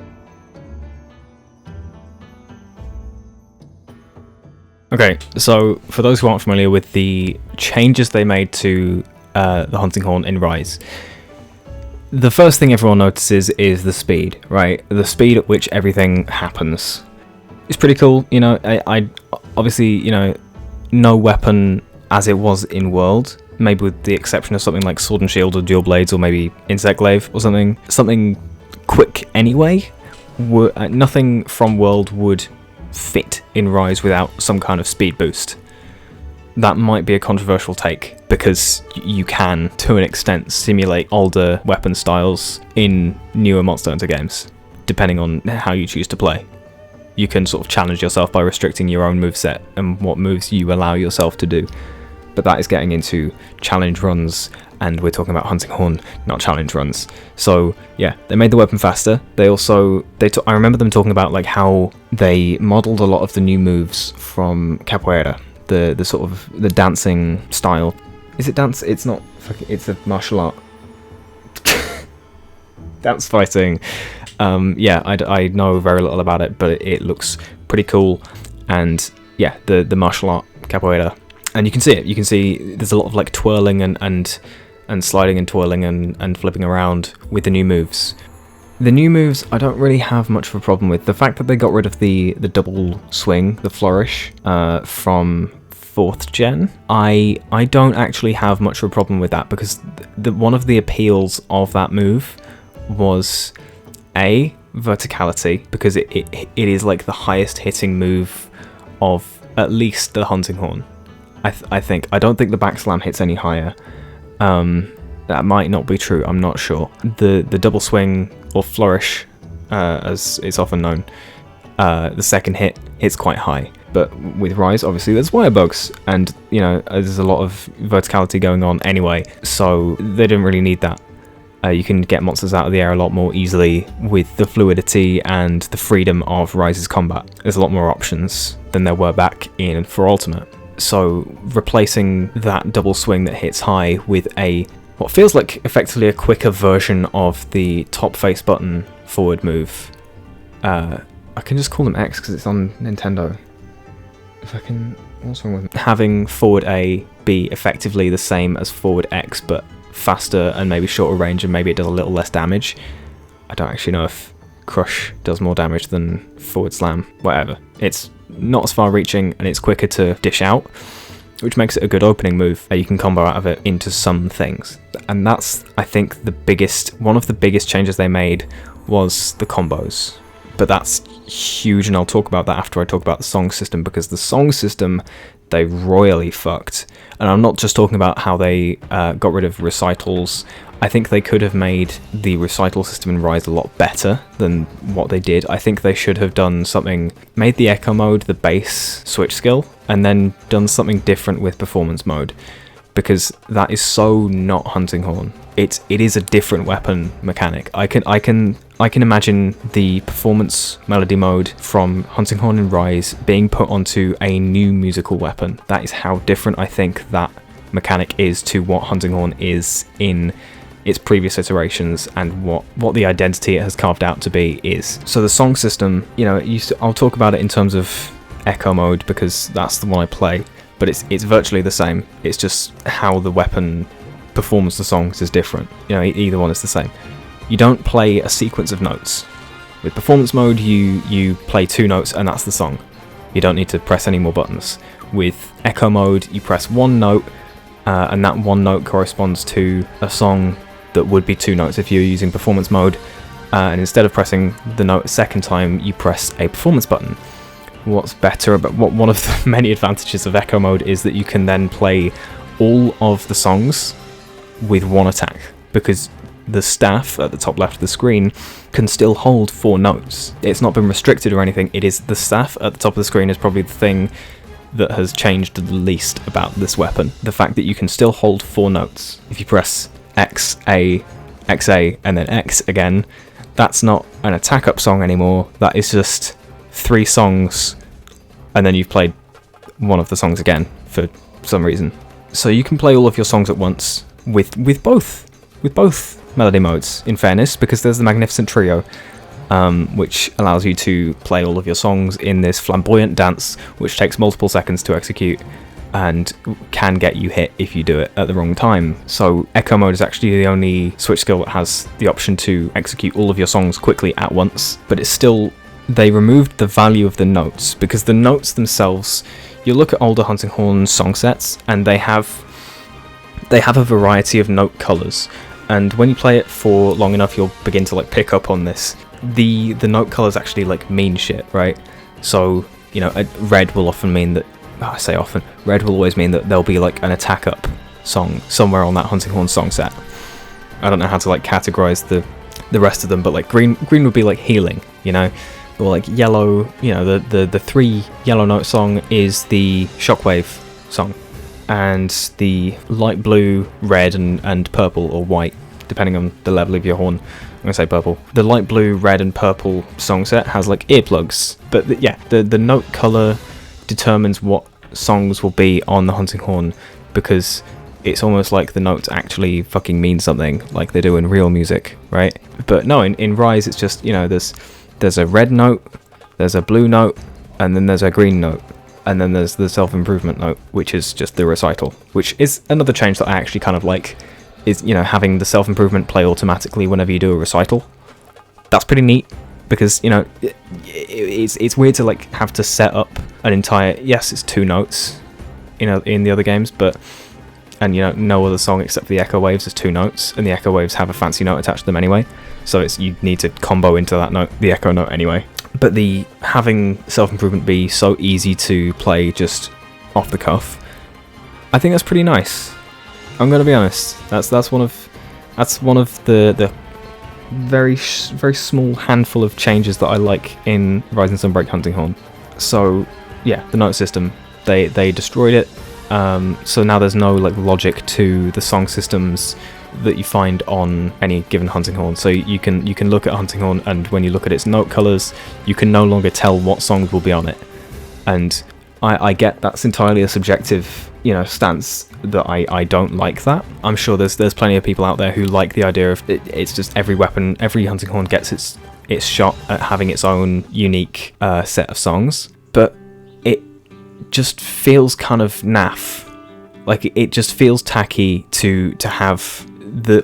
Speaker 1: Okay, so for those who aren't familiar with the changes they made to the Hunting Horn in Rise, the first thing everyone notices is the speed, right? The speed at which everything happens. It's pretty cool, I obviously, no weapon as it was in World, maybe with the exception of something like Sword and Shield or Dual Blades or maybe Insect Glaive or something quick anyway. Nothing from World would fit in Rise without some kind of speed boost. That might be a controversial take, because you can, to an extent, simulate older weapon styles in newer Monster Hunter games, depending on how you choose to play. You can sort of challenge yourself by restricting your own moveset and what moves you allow yourself to do. But that is getting into challenge runs, and we're talking about Hunting Horn, not challenge runs. So yeah, they made the weapon faster. I remember them talking about like how they modeled a lot of the new moves from capoeira, the sort of the dancing style. Is it dance? It's not. It's a martial art. Dance fighting. Yeah, I know very little about it, but it looks pretty cool. And yeah, the martial art capoeira. And you can see it. You can see there's a lot of like twirling and sliding and twirling and flipping around with the new moves. The new moves I don't really have much of a problem with. The fact that they got rid of the double swing, the flourish, from 4th gen, I don't actually have much of a problem with that, because one of the appeals of that move was A, verticality, because it is like the highest hitting move of at least the hunting horn. I think. I don't think the backslam hits any higher. That might not be true, I'm not sure. The double swing, or flourish, as it's often known, the second hit hits quite high. But with Rise, obviously, there's wire bugs, and, you know, there's a lot of verticality going on anyway, so they didn't really need that. You can get monsters out of the air a lot more easily with the fluidity and the freedom of Rise's combat. There's a lot more options than there were back in For Ultimate. So replacing that double swing that hits high with what feels like effectively a quicker version of the top face button forward move. I can just call them X because it's on Nintendo. What's wrong with having forward A be effectively the same as forward X, but faster and maybe shorter range, and maybe it does a little less damage. I don't actually know if Crush does more damage than forward slam. Whatever. It's not as far reaching and it's quicker to dish out, which makes it a good opening move. You can combo out of it into some things. And that's, I think, one of the biggest changes they made was the combos. But that's huge, and I'll talk about that after I talk about the song system, because the song system they royally fucked. And I'm not just talking about how they got rid of recitals. I think they could have made the recital system in Rise a lot better than what they did. I think they should have made the echo mode the base switch skill, and then done something different with performance mode, because that is so not Hunting Horn. It is a different weapon mechanic. I can imagine the performance melody mode from Hunting Horn and Rise being put onto a new musical weapon. That is how different I think that mechanic is to what Hunting Horn is in its previous iterations, and what the identity it has carved out to be is. So the song system, you know, I'll talk about it in terms of echo mode because that's the one I play, but it's virtually the same. It's just how the weapon performs the songs is different. You know, either one is the same. You don't play a sequence of notes. With performance mode, you play 2 notes and that's the song. You don't need to press any more buttons. With echo mode, you press 1 note, and that 1 note corresponds to a song that would be 2 notes if you're using performance mode. And instead of pressing the note a second time, you press a performance button. What's better about one of the many advantages of echo mode is that you can then play all of the songs with 1 attack, because the staff at the top left of the screen can still hold 4 notes. It's not been restricted or anything. It is the staff at the top of the screen is probably the thing that has changed the least about this weapon. The fact that you can still hold 4 notes. If you press X, A, and then X again, that's not an attack up song anymore. That is just 3 songs, and then you've played one of the songs again for some reason. So you can play all of your songs at once with both melody modes, in fairness, because there's the Magnificent Trio, which allows you to play all of your songs in this flamboyant dance, which takes multiple seconds to execute and can get you hit if you do it at the wrong time. So echo mode is actually the only switch skill that has the option to execute all of your songs quickly at once, but it's still, they removed the value of the notes, because the notes themselves, you look at older Hunting Horn song sets and they have a variety of note colors, and when you play it for long enough you'll begin to like pick up on this. The note colors actually like mean shit, right? So, you know, red will often mean that, I say often, red will always mean that there'll be like an attack up song somewhere on that Hunting Horn song set. I don't know how to like categorize the rest of them, but like green would be like healing, you know, or like yellow, you know, the 3 yellow note song is the Shockwave song, and the light blue, red, and purple or white, depending on the level of your horn. I'm gonna say purple. The light blue, red, and purple song set has like earplugs, but the note color determines what songs will be on the Hunting Horn, because it's almost like the notes actually fucking mean something, like they do in real music, right? But no, in Rise it's just, you know, there's a red note, there's a blue note, and then there's a green note, and then there's the self-improvement note, which is just the recital, which is another change that I actually kind of like, is, you know, having the self-improvement play automatically whenever you do a recital. That's pretty neat, because, you know, it's weird to like have to set up an entire, yes, it's 2 notes, you know, in the other games, but, and you know, no other song except for the Echo Waves is 2 notes, and the Echo Waves have a fancy note attached to them anyway. so you need to combo into that note, the echo note anyway. But having self-improvement be so easy to play just off the cuff, I think that's pretty nice. I'm gonna be honest. That's one of the very small handful of changes that I like in Rising Sunbreak Hunting Horn. So yeah, the note system, they destroyed it. So now there's no like logic to the song systems that you find on any given hunting horn. So you can look at a hunting horn, and when you look at its note colors, you can no longer tell what songs will be on it. And I get that's entirely a subjective, stance that I don't like that. I'm sure there's plenty of people out there who like the idea of it's just every hunting horn gets its shot at having its own unique set of songs, but it just feels kind of naff. Like it just feels tacky to have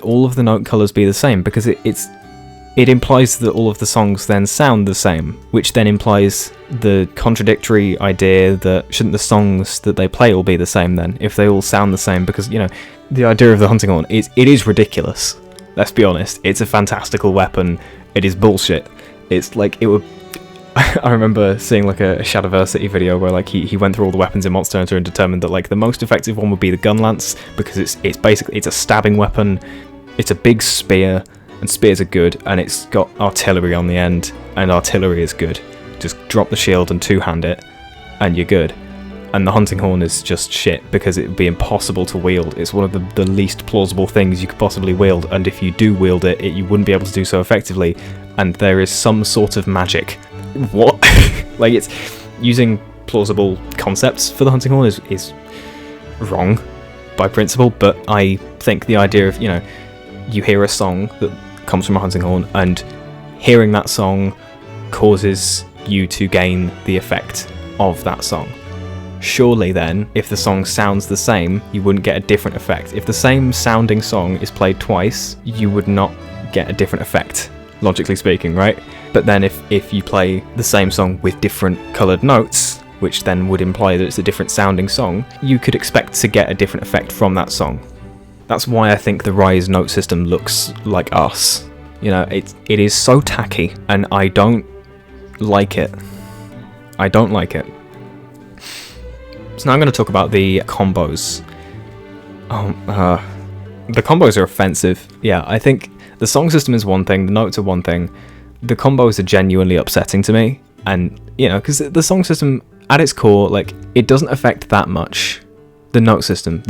Speaker 1: all of the note colors be the same, because it implies that all of the songs then sound the same, which then implies the contradictory idea that shouldn't the songs that they play all be the same then, if they all sound the same? Because, the idea of the hunting horn it is ridiculous. Let's be honest. It's a fantastical weapon. It is bullshit. It's like, it would... I remember seeing like a Shadowversity video where like he went through all the weapons in Monster Hunter and determined that like the most effective one would be the gun lance, because it's basically a stabbing weapon. It's a big spear, and spears are good, and it's got artillery on the end, and artillery is good. Just drop the shield and two-hand it, and you're good. And the hunting horn is just shit, because it would be impossible to wield. It's one of the least plausible things you could possibly wield, and if you do wield it, you wouldn't be able to do so effectively, and there is some sort of magic. What? Like, it's using plausible concepts for the hunting horn is wrong by principle, but I think the idea of, you hear a song that comes from a hunting horn, and hearing that song causes you to gain the effect of that song. Surely then, if the song sounds the same, you wouldn't get a different effect. If the same sounding song is played twice, you would not get a different effect, logically speaking, right? But then if you play the same song with different coloured notes, which then would imply that it's a different sounding song, you could expect to get a different effect from that song. That's why I think the Rise note system looks like us. It is so tacky, and I don't like it. I don't like it. So now I'm going to talk about the combos. The combos are offensive. Yeah, I think the song system is one thing, the notes are one thing. The combos are genuinely upsetting to me, and because the song system at its core, like, it doesn't affect that much the note system.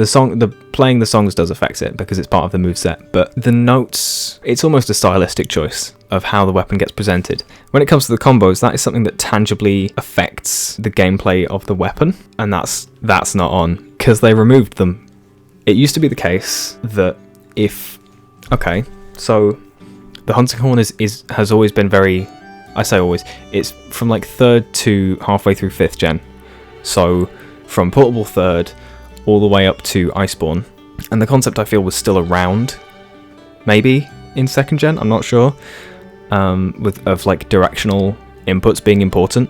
Speaker 1: Playing the songs does affect it because it's part of the moveset, but the notes, it's almost a stylistic choice of how the weapon gets presented. When it comes to the combos, that is something that tangibly affects the gameplay of the weapon, and that's not on, because they removed them. It used to be the case that so the hunting horn has always been very, I say always, it's from like 3rd to halfway through 5th gen. So from portable 3rd all the way up to Iceborne. And the concept, I feel, was still around, maybe in 2nd gen, I'm not sure, of like directional inputs being important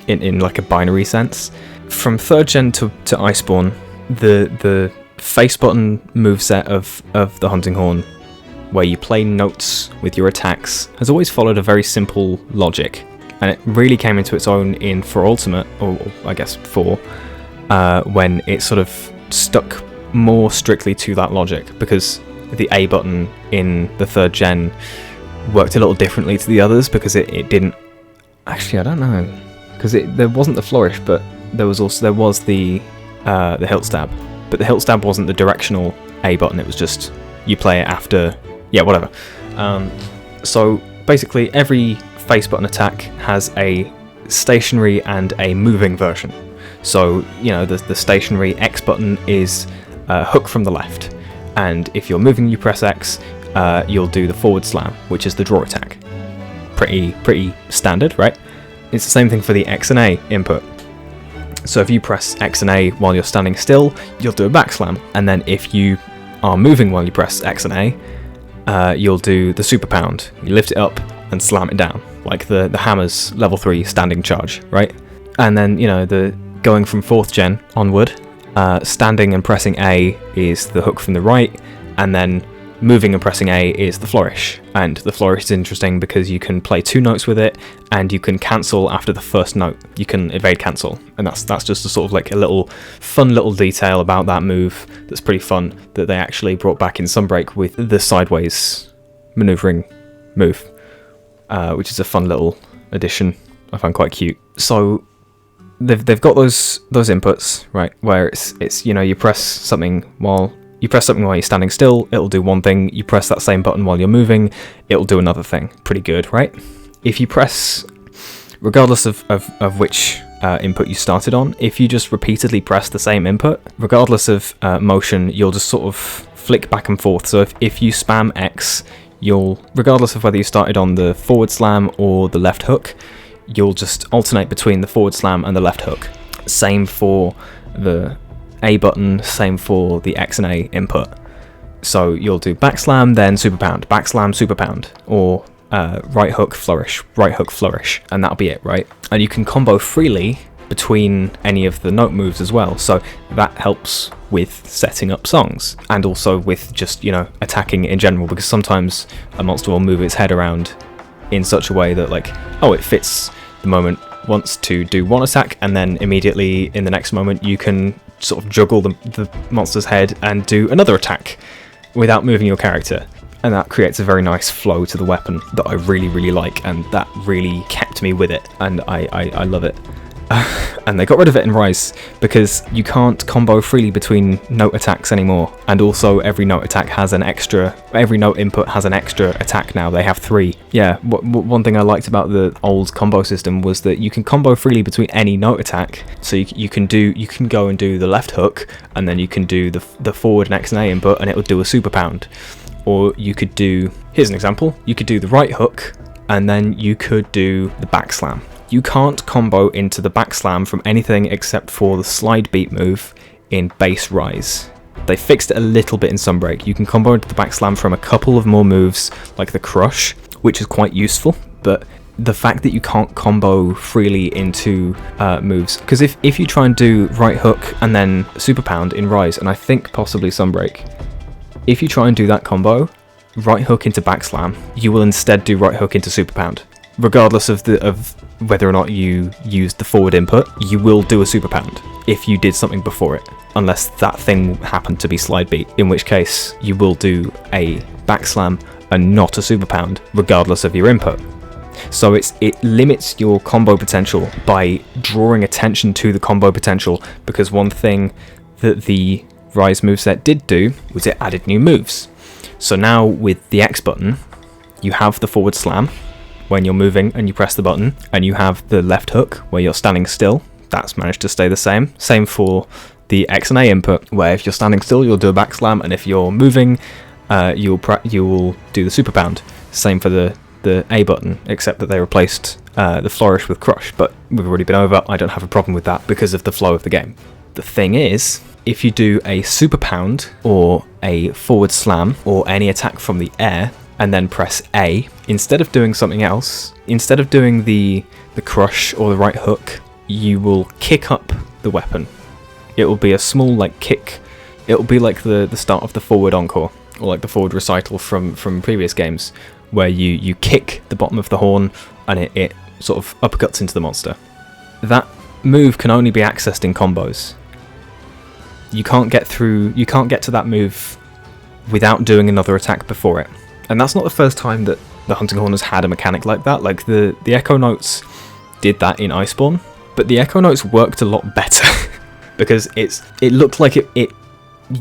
Speaker 1: in like a binary sense. From 3rd gen to Iceborne, the face button moveset of the hunting horn, where you play notes with your attacks, has always followed a very simple logic, and it really came into its own in 4 Ultimate, or I guess 4, when it sort of stuck more strictly to that logic, because the A button in the 3rd gen worked a little differently to the others, because it didn't... Actually, I don't know, because there wasn't the flourish, but there was the hilt stab, but the hilt stab wasn't the directional A button, it was just you play it after... Yeah, whatever. So basically every face button attack has a stationary and a moving version. So, the stationary X button is hook from the left, and if you're moving, you press X, you'll do the forward slam, which is the draw attack. Pretty standard, right? It's the same thing for the X and A input. So if you press X and A while you're standing still, you'll do a back slam, and then if you are moving while you press X and A, you'll do the super pound. You lift it up and slam it down, like the Hammer's level 3 standing charge, right? And then, going from 4th gen onward, standing and pressing A is the hook from the right, and then moving and pressing A is the flourish. And the flourish is interesting because you can play 2 notes with it, and you can cancel after the first note. You can evade cancel, and that's just a sort of like a little fun little detail about that move that's pretty fun that they actually brought back in Sunbreak with the sideways maneuvering move, which is a fun little addition. I find quite cute. So they've got those inputs, right, where it's you press something while you're standing still, it'll do one thing. You press that same button while you're moving, it'll do another thing. Pretty good, right? If you press, regardless of which input you started on, if you just repeatedly press the same input, regardless of motion, you'll just sort of flick back and forth. So if you spam X, regardless of whether you started on the forward slam or the left hook, you'll just alternate between the forward slam and the left hook. Same for the A button, same for the X and A input. So you'll do back slam, then super pound, back slam, super pound, or right hook, flourish, and that'll be it, right? And you can combo freely between any of the note moves as well, so that helps with setting up songs, and also with just, attacking in general, because sometimes a monster will move its head around in such a way that, like, it fits the moment, wants to do one attack, and then immediately in the next moment you can sort of juggle the monster's head and do another attack without moving your character. And that creates a very nice flow to the weapon that I really, really like, and that really kept me with it, and I love it. And they got rid of it in Rise because you can't combo freely between note attacks anymore, and also every note input has an extra attack now. They have 3. Yeah, one thing I liked about the old combo system was that you can combo freely between any note attack. So you can go and do the left hook, and then you can do the forward and X and A input, and it will do a super pound. Or you could do, here's an example, you could do the right hook, and then you could do the back slam. You can't combo into the back slam from anything except for the slide beat move in base Rise. They fixed it a little bit in Sunbreak. You can combo into the back slam from a couple of more moves, like the crush, which is quite useful, but the fact that you can't combo freely into moves, because if you try and do right hook and then super pound in Rise, and I think possibly Sunbreak, if you try and do that combo, right hook into back slam, you will instead do right hook into super pound. Regardless of whether or not you used the forward input, you will do a super pound if you did something before it, unless that thing happened to be slide beat, in which case you will do a back slam and not a super pound, regardless of your input. So it limits your combo potential by drawing attention to the combo potential, because one thing that the Rise moveset did do was it added new moves. So now with the X button, you have the forward slam when you're moving and you press the button, and you have the left hook where you're standing still. That's managed to stay the same. Same for the X and A input, where if you're standing still you'll do a back slam, and if you're moving you will do the super pound. Same for the A button, except that they replaced the flourish with crush, but we've already been over. I don't have a problem with that because of the flow of the game. The thing is, if you do a super pound or a forward slam or any attack from the air and then press A, instead of doing something else, instead of doing the crush or the right hook, you will kick up the weapon. It will be a small kick. It will be like the start of the forward encore, or like the forward recital from previous games, where you kick the bottom of the horn and it sort of uppercuts into the monster. That move can only be accessed in combos. You can't get to that move without doing another attack before it. And that's not the first time that the Hunting Horn has had a mechanic like that. Like the Echo Notes did that in Iceborne, but the Echo Notes worked a lot better because it looked like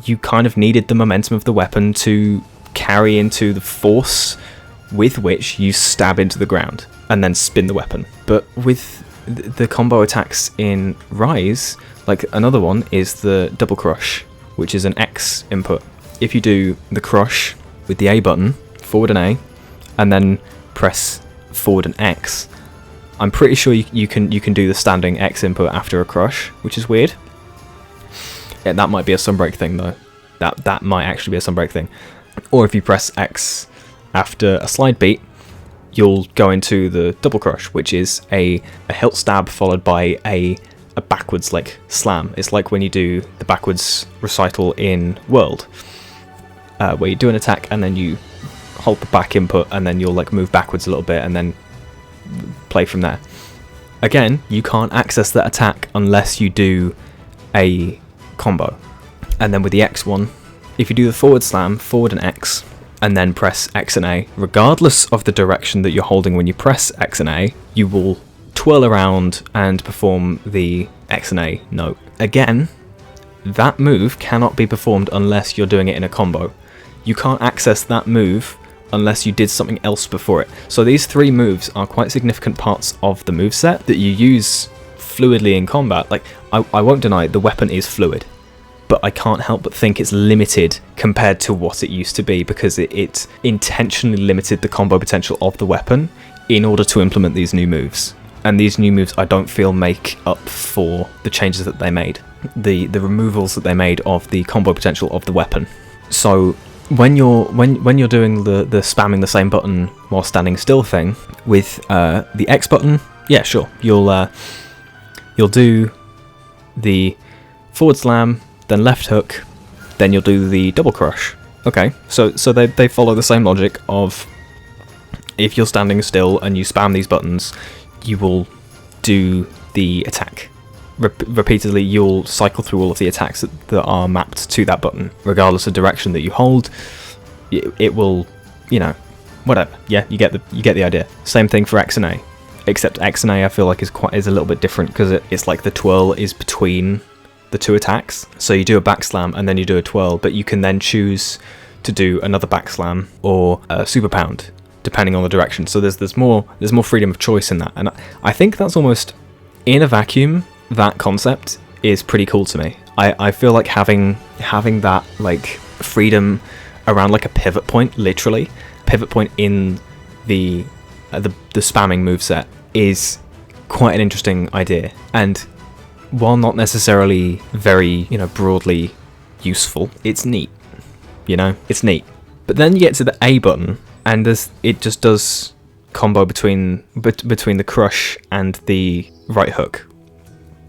Speaker 1: you kind of needed the momentum of the weapon to carry into the force with which you stab into the ground and then spin the weapon. But with the combo attacks in Rise, like another one is the double crush, which is an X input. If you do the crush with the A button, forward and A, and then press forward and X, I'm pretty sure you can do the standing X input after a crush, which is weird. Yeah, that might be a Sunbreak thing though. That might actually be a Sunbreak thing. Or if you press X after a slide beat, you'll go into the double crush, which is a hilt stab followed by a backwards slam. It's like when you do the backwards recital in World, where you do an attack and then you hold the back input, and then you'll like move backwards a little bit and then play from there. Again, you can't access that attack unless you do a combo. And then with the X one, if you do the forward slam, forward and X, and then press X and A, regardless of the direction that you're holding when you press X and A, you will twirl around and perform the X and A note. Again, that move cannot be performed unless you're doing it in a combo. You can't access that move unless you did something else before it. So these 3 moves are quite significant parts of the moveset that you use fluidly in combat. Like, I won't deny the weapon is fluid, but I can't help but think it's limited compared to what it used to be, because it intentionally limited the combo potential of the weapon in order to implement these new moves. And these new moves I don't feel make up for the changes that they made, the removals that they made of the combo potential of the weapon. So when you're doing the spamming the same button while standing still thing with the X button, yeah, sure, you'll do the forward slam, then left hook, then you'll do the double crush. Okay, so they follow the same logic of, if you're standing still and you spam these buttons, you will do the attack. Repeatedly, you'll cycle through all of the attacks that are mapped to that button, regardless of direction that you hold. It will, you know, whatever. Yeah, you get the idea. Same thing for X and A, except X and A I feel like is a little bit different, because it's like the twirl is between the 2 attacks. So you do a back slam and then you do a twirl, but you can then choose to do another back slam or a super pound, depending on the direction. So there's more freedom of choice in that, and I think that's almost, in a vacuum, that concept is pretty cool to me. I feel like having that like freedom around like a pivot point, literally pivot point in the spamming moveset, is quite an interesting idea. And while not necessarily very, you know, broadly useful, it's neat. You know, it's neat. But then you get to the A button, and it just does combo between the crush and the right hook.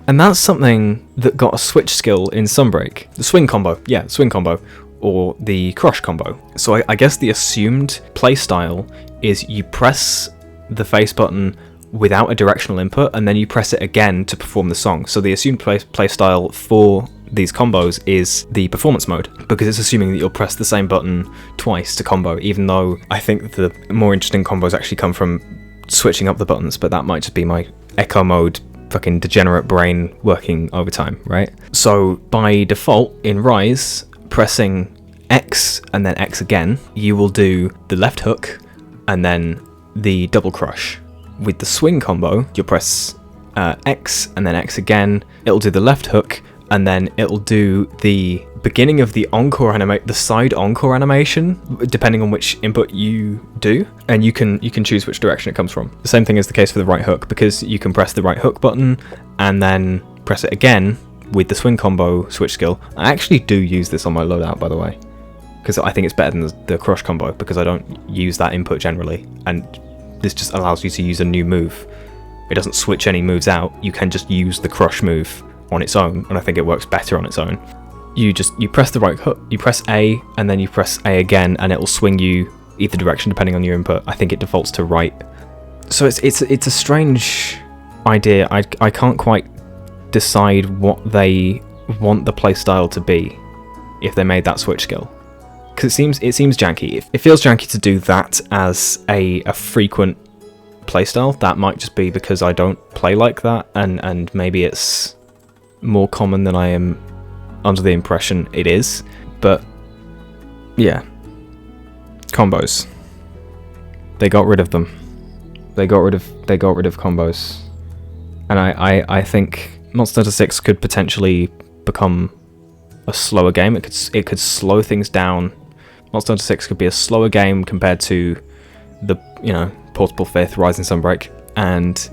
Speaker 1: And that's something that got a switch skill in Sunbreak. The swing combo, yeah, swing combo, or the crush combo. So I guess the assumed playstyle is you press the face button without a directional input, and then you press it again to perform the song. So the assumed playstyle for these combos is the performance mode, because it's assuming that you'll press the same button twice to combo, even though I think the more interesting combos actually come from switching up the buttons, but that might just be my echo mode fucking degenerate brain working overtime, right? So by default in Rise, pressing X and then X again, you will do the left hook and then the double crush. With the swing combo, you'll press X and then X again, it'll do the left hook, and then it'll do the beginning of the encore the side encore animation, depending on which input you do, and you can choose which direction it comes from. The same thing is the case for the right hook, because you can press the right hook button and then press it again with the swing combo switch skill. I actually do use this on my loadout, by the way, because I think it's better than the crush combo, because I don't use that input generally, and this just allows you to use a new move. It doesn't switch any moves out, you can just use the crush move on its own, and I think it works better on its own. You press the right hook, you press A, and then you press A again, and it will swing you either direction depending on your input. I think it defaults to right. So it's a strange idea. I can't quite decide what they want the playstyle to be if they made that switch skill, because it seems janky. It feels janky to do that as a frequent playstyle. That might just be because I don't play like that, and maybe it's more common than I am under the impression it is. But yeah, combos, they got rid of them. They got rid of combos, and I think Monster Hunter 6 could potentially become a slower game. It could slow things down. Monster Hunter 6 could be a slower game compared to the, you know, Portable 5th, Rise and Sunbreak, and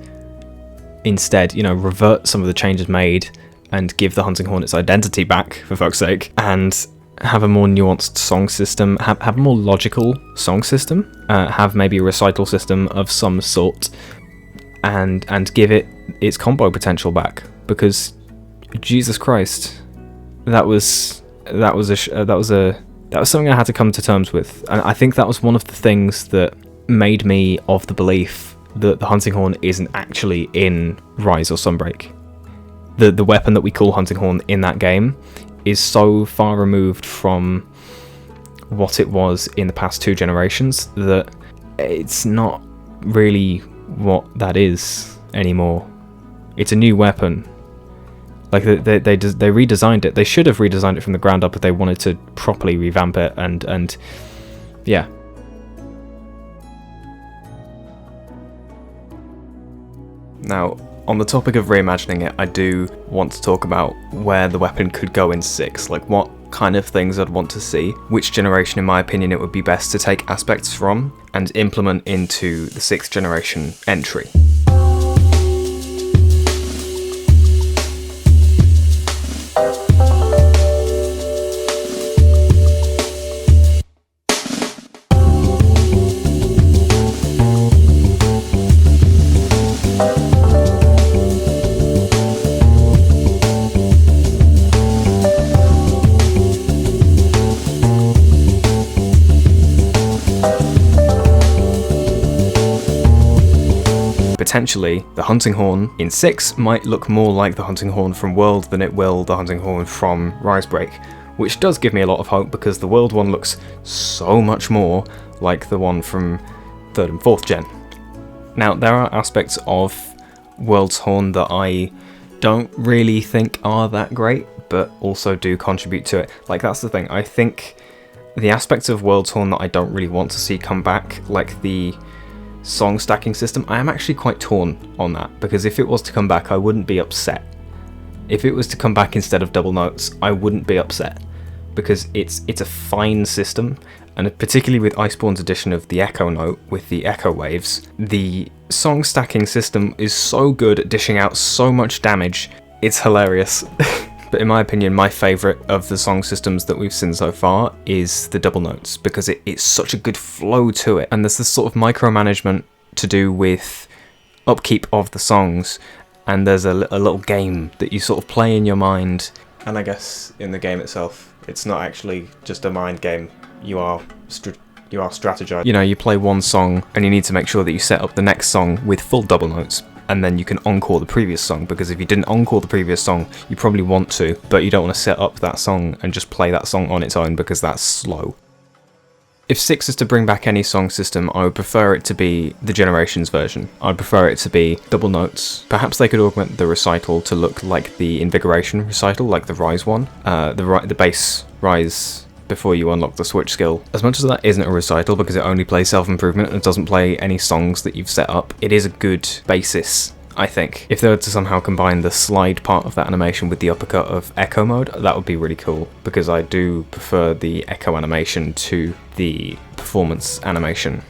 Speaker 1: instead, you know, revert some of the changes made and give the Hunting Horn its identity back, for fuck's sake, and have a more nuanced song system, have a more logical song system, have maybe a recital system of some sort, and give it its combo potential back, because Jesus Christ, that was a That was something I had to come to terms with, and I think that was one of the things that made me of the belief that the hunting horn isn't actually in Rise or Sunbreak. The weapon that we call hunting horn in that game is so far removed from what it was in the past 2 generations that it's not really what that is anymore. It's a new weapon. Like they redesigned it. They should have redesigned it from the ground up if they wanted to properly revamp it, and yeah. Now, on the topic of reimagining it, I do want to talk about where the weapon could go in 6, like what kind of things I'd want to see, which generation in my opinion it would be best to take aspects from and implement into the 6th generation entry. Potentially, the hunting horn in 6 might look more like the hunting horn from World than it will the hunting horn from Risebreak, which does give me a lot of hope because the World one looks so much more like the one from 3rd and 4th gen. Now, there are aspects of World's horn that I don't really think are that great, but also do contribute to it. Like, that's the thing, I think the aspects of World's horn that I don't really want to see come back, like the song stacking system, I am actually quite torn on that, because if it was to come back I wouldn't be upset. If it was to come back instead of double notes, I wouldn't be upset, because it's a fine system, and particularly with Iceborne's addition of the echo note with the echo waves, the song stacking system is so good at dishing out so much damage, it's hilarious. But in my opinion, my favourite of the song systems that we've seen so far is the double notes, because it's such a good flow to it, and there's this sort of micromanagement to do with upkeep of the songs, and there's a little game that you sort of play in your mind, and I guess in the game itself, it's not actually just a mind game, you are strategizing. You know, you play one song, and you need to make sure that you set up the next song with full double notes, and then you can encore the previous song, because if you didn't encore the previous song, you probably want to, but you don't want to set up that song and just play that song on its own, because that's slow. If 6 is to bring back any song system, I would prefer it to be the Generations version. I'd prefer it to be double notes. Perhaps they could augment the recital to look like the Invigoration recital, like the Rise one, the base Rise before you unlock the switch skill. As much as that isn't a recital because it only plays self-improvement and doesn't play any songs that you've set up, it is a good basis, I think. If they were to somehow combine the slide part of that animation with the uppercut of echo mode, that would be really cool, because I do prefer the echo animation to the performance animation.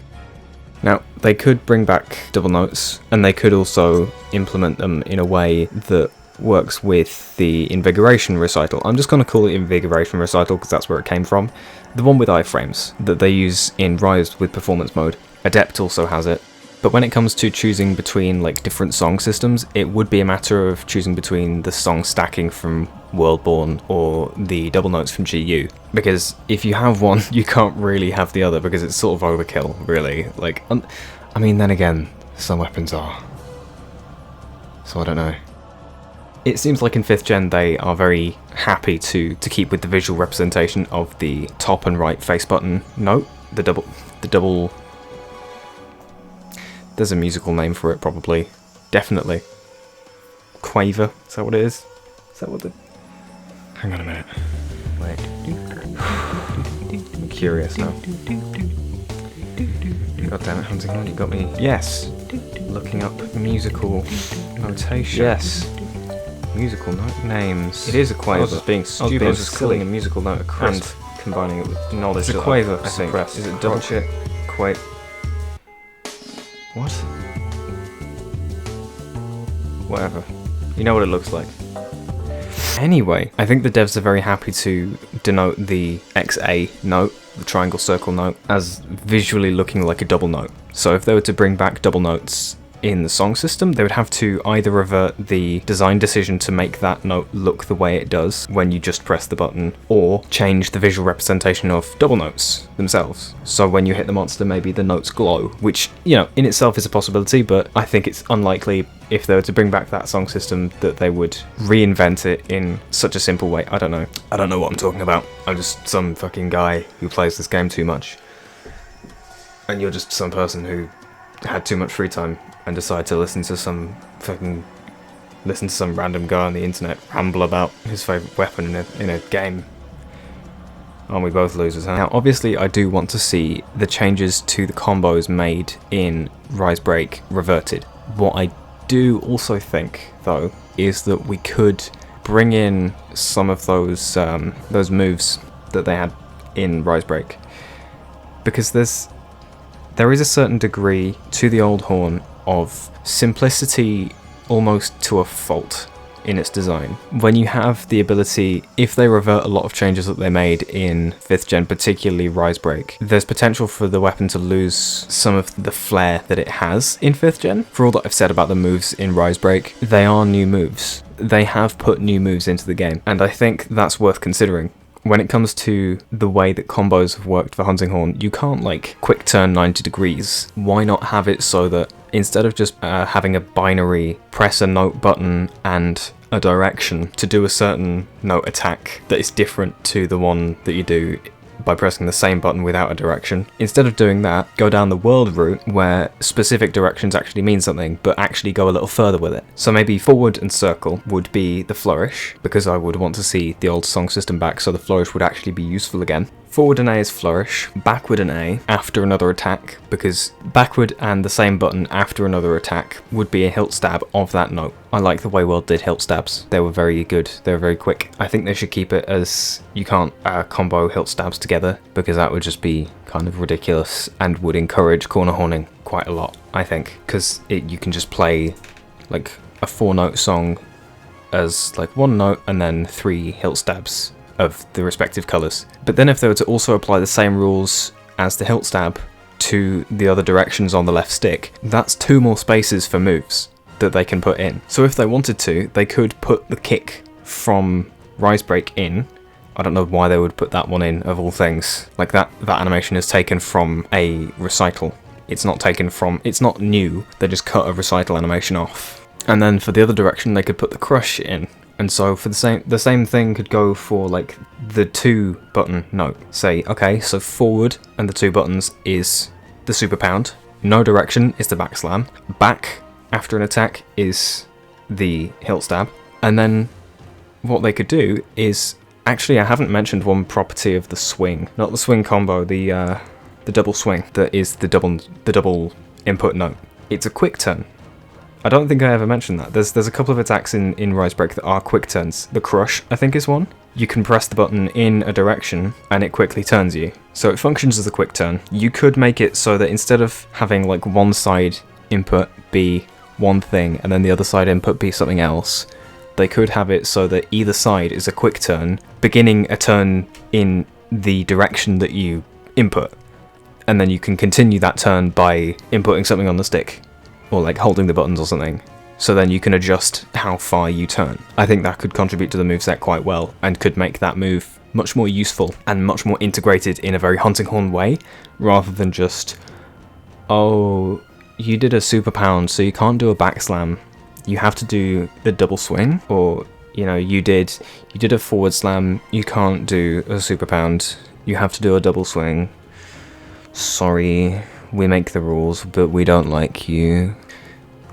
Speaker 1: Now, they could bring back double notes, and they could also implement them in a way that works with the Invigoration recital. I'm just going to call it Invigoration recital because that's where it came from. The one with iframes that they use in Rise with performance mode. Adept also has it. But when it comes to choosing between like different song systems, it would be a matter of choosing between the song stacking from Worldborn or the double notes from GU. Because if you have one, you can't really have the other, because it's sort of overkill, really. Like, I mean, then again, some weapons are. So I don't know. It seems like in 5th gen they are very happy to keep with the visual representation of the top and right face button note, the double. There's a musical name for it, probably. Definitely. Quaver, is that what it is? Is that what the... Hang on a minute. Wait. I'm curious now. God damn it, Hunting Horn, you got me. Yes. Looking up musical notation. Yes. Musical note names. It is a quaver. I was being stupid. I was just calling a musical note a crisp and combining it with knowledge. It's a quaver, I think. Is it double shit? Quite. What? Whatever. You know what it looks like. Anyway, I think the devs are very happy to denote the XA note, the triangle circle note, as visually looking like a double note. So if they were to bring back double notes in the song system. They would have to either revert the design decision to make that note look the way it does when you just press the button, or change the visual representation of double notes themselves. So when you hit the monster, maybe the notes glow, which, you know, in itself is a possibility, but I think it's unlikely if they were to bring back that song system that they would reinvent it in such a simple way. I don't know. I don't know what I'm talking about. I'm just some fucking guy who plays this game too much. And you're just some person who had too much free time and decided to listen to some random guy on the internet ramble about his favourite weapon in a game. Aren't we both losers, huh? Now, obviously, I do want to see the changes to the combos made in Rise Break reverted. What I do also think, though, is that we could bring in some of those moves that they had in Rise Break, because there is a certain degree to the old horn of simplicity almost to a fault in its design. When you have the ability, if they revert a lot of changes that they made in 5th gen, particularly Rise Break, there's potential for the weapon to lose some of the flair that it has in 5th gen. For all that I've said about the moves in Rise Break, they are new moves. They have put new moves into the game, and I think that's worth considering. When it comes to the way that combos have worked for Hunting Horn, you can't like quick turn 90 degrees. Why not have it so that instead of just having a binary press a note button and a direction to do a certain note attack that is different to the one that you do by pressing the same button without a direction, instead of doing that, go down the world route where specific directions actually mean something, but actually go a little further with it. So maybe forward and circle would be the flourish, because I would want to see the old song system back, so the flourish would actually be useful again. Forward and A is flourish, backward and A after another attack, because backward and the same button after another attack would be a hilt stab of that note. I like the way World did hilt stabs. They were very good, they were very quick. I think they should keep it as you can't combo hilt stabs together, because that would just be kind of ridiculous and would encourage corner horning quite a lot, I think, because you can just play like a 4-note song as like 1 note and then 3 hilt stabs of the respective colours. But then if they were to also apply the same rules as the hilt stab to the other directions on the left stick, that's 2 more spaces for moves that they can put in. So if they wanted to, they could put the kick from Rise Break in. I don't know why they would put that one in, of all things. Like that animation is taken from a recital. It's not taken from, it's not new, they just cut a recital animation off. And then for the other direction, they could put the crush in. And so for the same thing could go for like the 2 button note. Say, okay, so forward and the 2 buttons is the super pound. No direction is the back slam. Back after an attack is the hilt stab. And then what they could do is, actually I haven't mentioned one property of the swing. Not the swing combo, the double swing that is the double input note. It's a quick turn. I don't think I ever mentioned that. There's a couple of attacks in Rise Break that are quick turns. The crush, I think, is one. You can press the button in a direction and it quickly turns you. So it functions as a quick turn. You could make it so that instead of having like one side input be one thing and then the other side input be something else, they could have it so that either side is a quick turn, beginning a turn in the direction that you input. And then you can continue that turn by inputting something on the stick, or like holding the buttons or something, so then you can adjust how far you turn. I think that could contribute to the moveset quite well, and could make that move much more useful and much more integrated in a very Hunting Horn way, rather than just, oh, you did a super pound, so you can't do a back slam, you have to do the double swing, or, you know, you did a forward slam, you can't do a super pound, you have to do a double swing. Sorry, we make the rules, but we don't like you.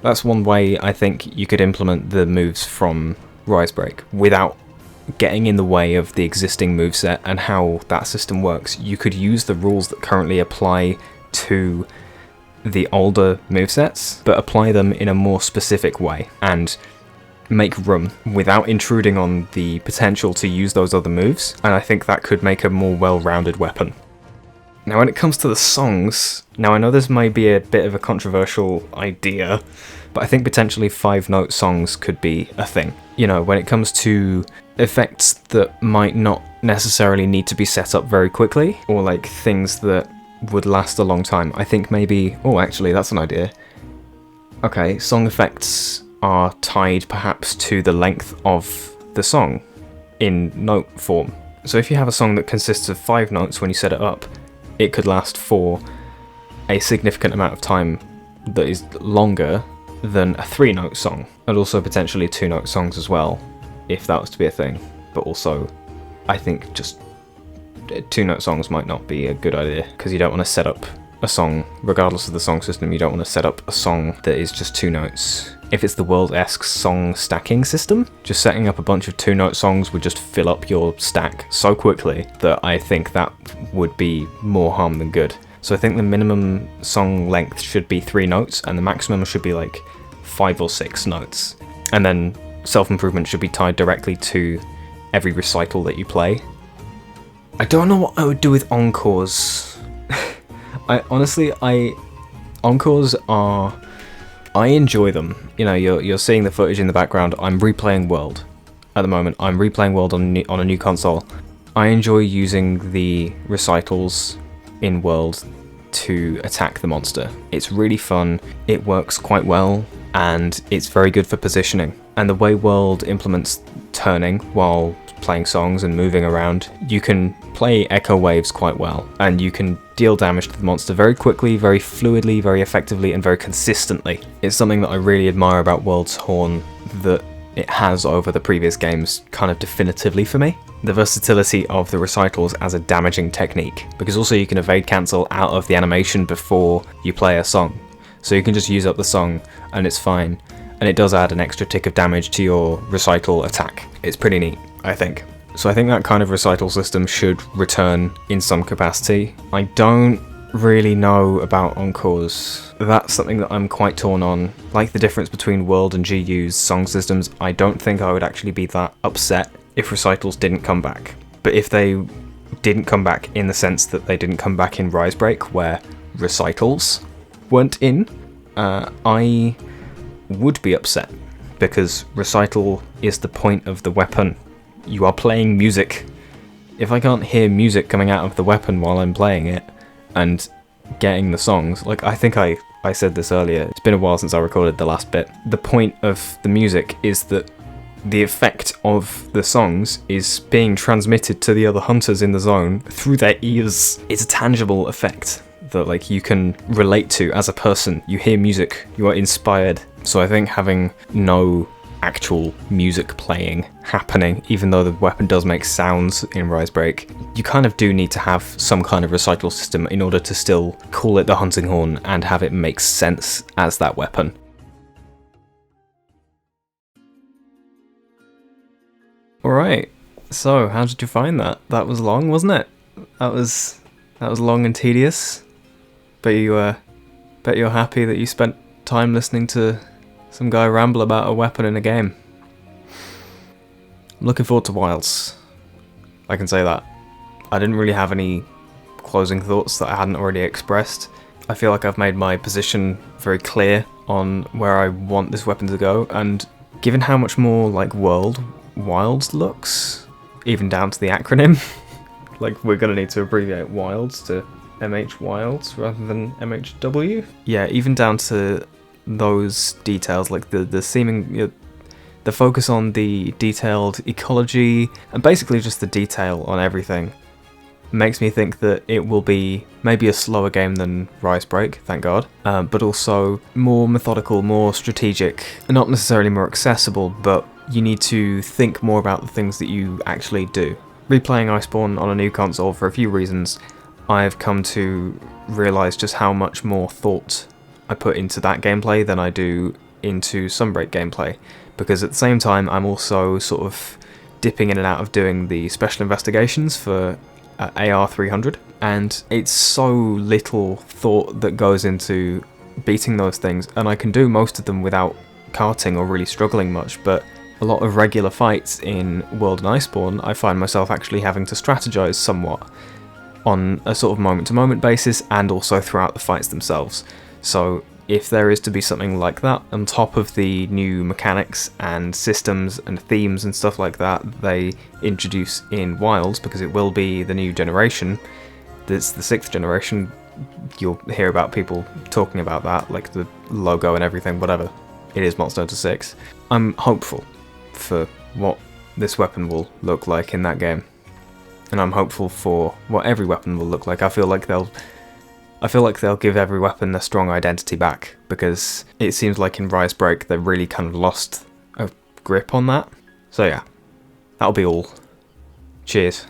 Speaker 1: That's one way I think you could implement the moves from Rise Break without getting in the way of the existing moveset and how that system works. You could use the rules that currently apply to the older movesets, but apply them in a more specific way and make room without intruding on the potential to use those other moves, and I think that could make a more well-rounded weapon. Now when it comes to the songs, now I know this may be a bit of a controversial idea, but I think potentially 5-note songs could be a thing. You know, when it comes to effects that might not necessarily need to be set up very quickly, or like things that would last a long time, I think maybe, oh actually that's an idea, Okay, song effects are tied perhaps to the length of the song in note form. So if you have a song that consists of 5 notes when you set it up, it could last for a significant amount of time that is longer than a 3-note song, and also potentially 2-note songs as well, if that was to be a thing. But also, I think just 2-note songs might not be a good idea, because you don't want to set up a song, regardless of the song system, you don't want to set up a song that is just 2 notes. If it's the World-esque song stacking system, just setting up a bunch of 2-note songs would just fill up your stack so quickly that I think that would be more harm than good. So I think the minimum song length should be 3 notes, and the maximum should be like 5 or 6 notes. And then self-improvement should be tied directly to every recital that you play. I don't know what I would do with encores. Encores are... I enjoy them. You know, you're seeing the footage in the background. I'm replaying World at the moment. I'm replaying World on a new console. I enjoy using the recitals in World to attack the monster. It's really fun, it works quite well, and it's very good for positioning. And the way World implements turning while playing songs and moving around, you can play echo waves quite well, and you can deal damage to the monster very quickly, very fluidly, very effectively, and very consistently. It's something that I really admire about World's Horn that it has over the previous games kind of definitively for me. The versatility of the recitals as a damaging technique, because also you can evade cancel out of the animation before you play a song. So you can just use up the song and it's fine, and it does add an extra tick of damage to your recital attack. It's pretty neat, I think. So I think that kind of recital system should return in some capacity. I don't really know about encores. That's something that I'm quite torn on. Like the difference between World and GU's song systems, I don't think I would actually be that upset if recitals didn't come back. But if they didn't come back in the sense that they didn't come back in Rise Break, where recitals weren't in, I would be upset, because recital is the point of the weapon. You are playing music. If I can't hear music coming out of the weapon while I'm playing it and getting the songs, like I think I said this earlier, it's been a while since I recorded the last bit. The point of the music is that the effect of the songs is being transmitted to the other hunters in the zone through their ears. It's a tangible effect that like you can relate to as a person. You hear music, you are inspired. So I think having no actual music playing happening, even though the weapon does make sounds in Rise Break, you kind of do need to have some kind of recital system in order to still call it the hunting horn and have it make sense as that weapon. Alright, so how did you find that? That was long, wasn't it? That was long and tedious. Bet you're happy that you spent time listening to some guy ramble about a weapon in a game. I'm looking forward to Wilds. I can say that. I didn't really have any closing thoughts that I hadn't already expressed. I feel like I've made my position very clear on where I want this weapon to go, and given how much more like Wilds looks, even down to the acronym, like we're gonna need to abbreviate Wilds to MH Wilds rather than MHW. Yeah, even down to those details, like the seeming, the focus on the detailed ecology and basically just the detail on everything makes me think that it will be maybe a slower game than Rise Break, thank God, but also more methodical, more strategic, not necessarily more accessible, but you need to think more about the things that you actually do. Replaying Iceborne on a new console, for a few reasons, I've come to realise just how much more thought I put into that gameplay than I do into Sunbreak gameplay, because at the same time I'm also sort of dipping in and out of doing the special investigations for AR 300, and it's so little thought that goes into beating those things, and I can do most of them without karting or really struggling much, but a lot of regular fights in World and Iceborne I find myself actually having to strategize somewhat on a sort of moment-to-moment basis, and also throughout the fights themselves. So if there is to be something like that, on top of the new mechanics and systems and themes and stuff like that they introduce in Wilds, because it will be the new generation, it's the 6th generation, you'll hear about people talking about that, like the logo and everything, whatever. It is Monster Hunter 6. I'm hopeful for what this weapon will look like in that game. And I'm hopeful for what every weapon will look like. I feel like they'll give every weapon a strong identity back, because it seems like in Rise Break they've really kind of lost a grip on that. So yeah, that'll be all. Cheers.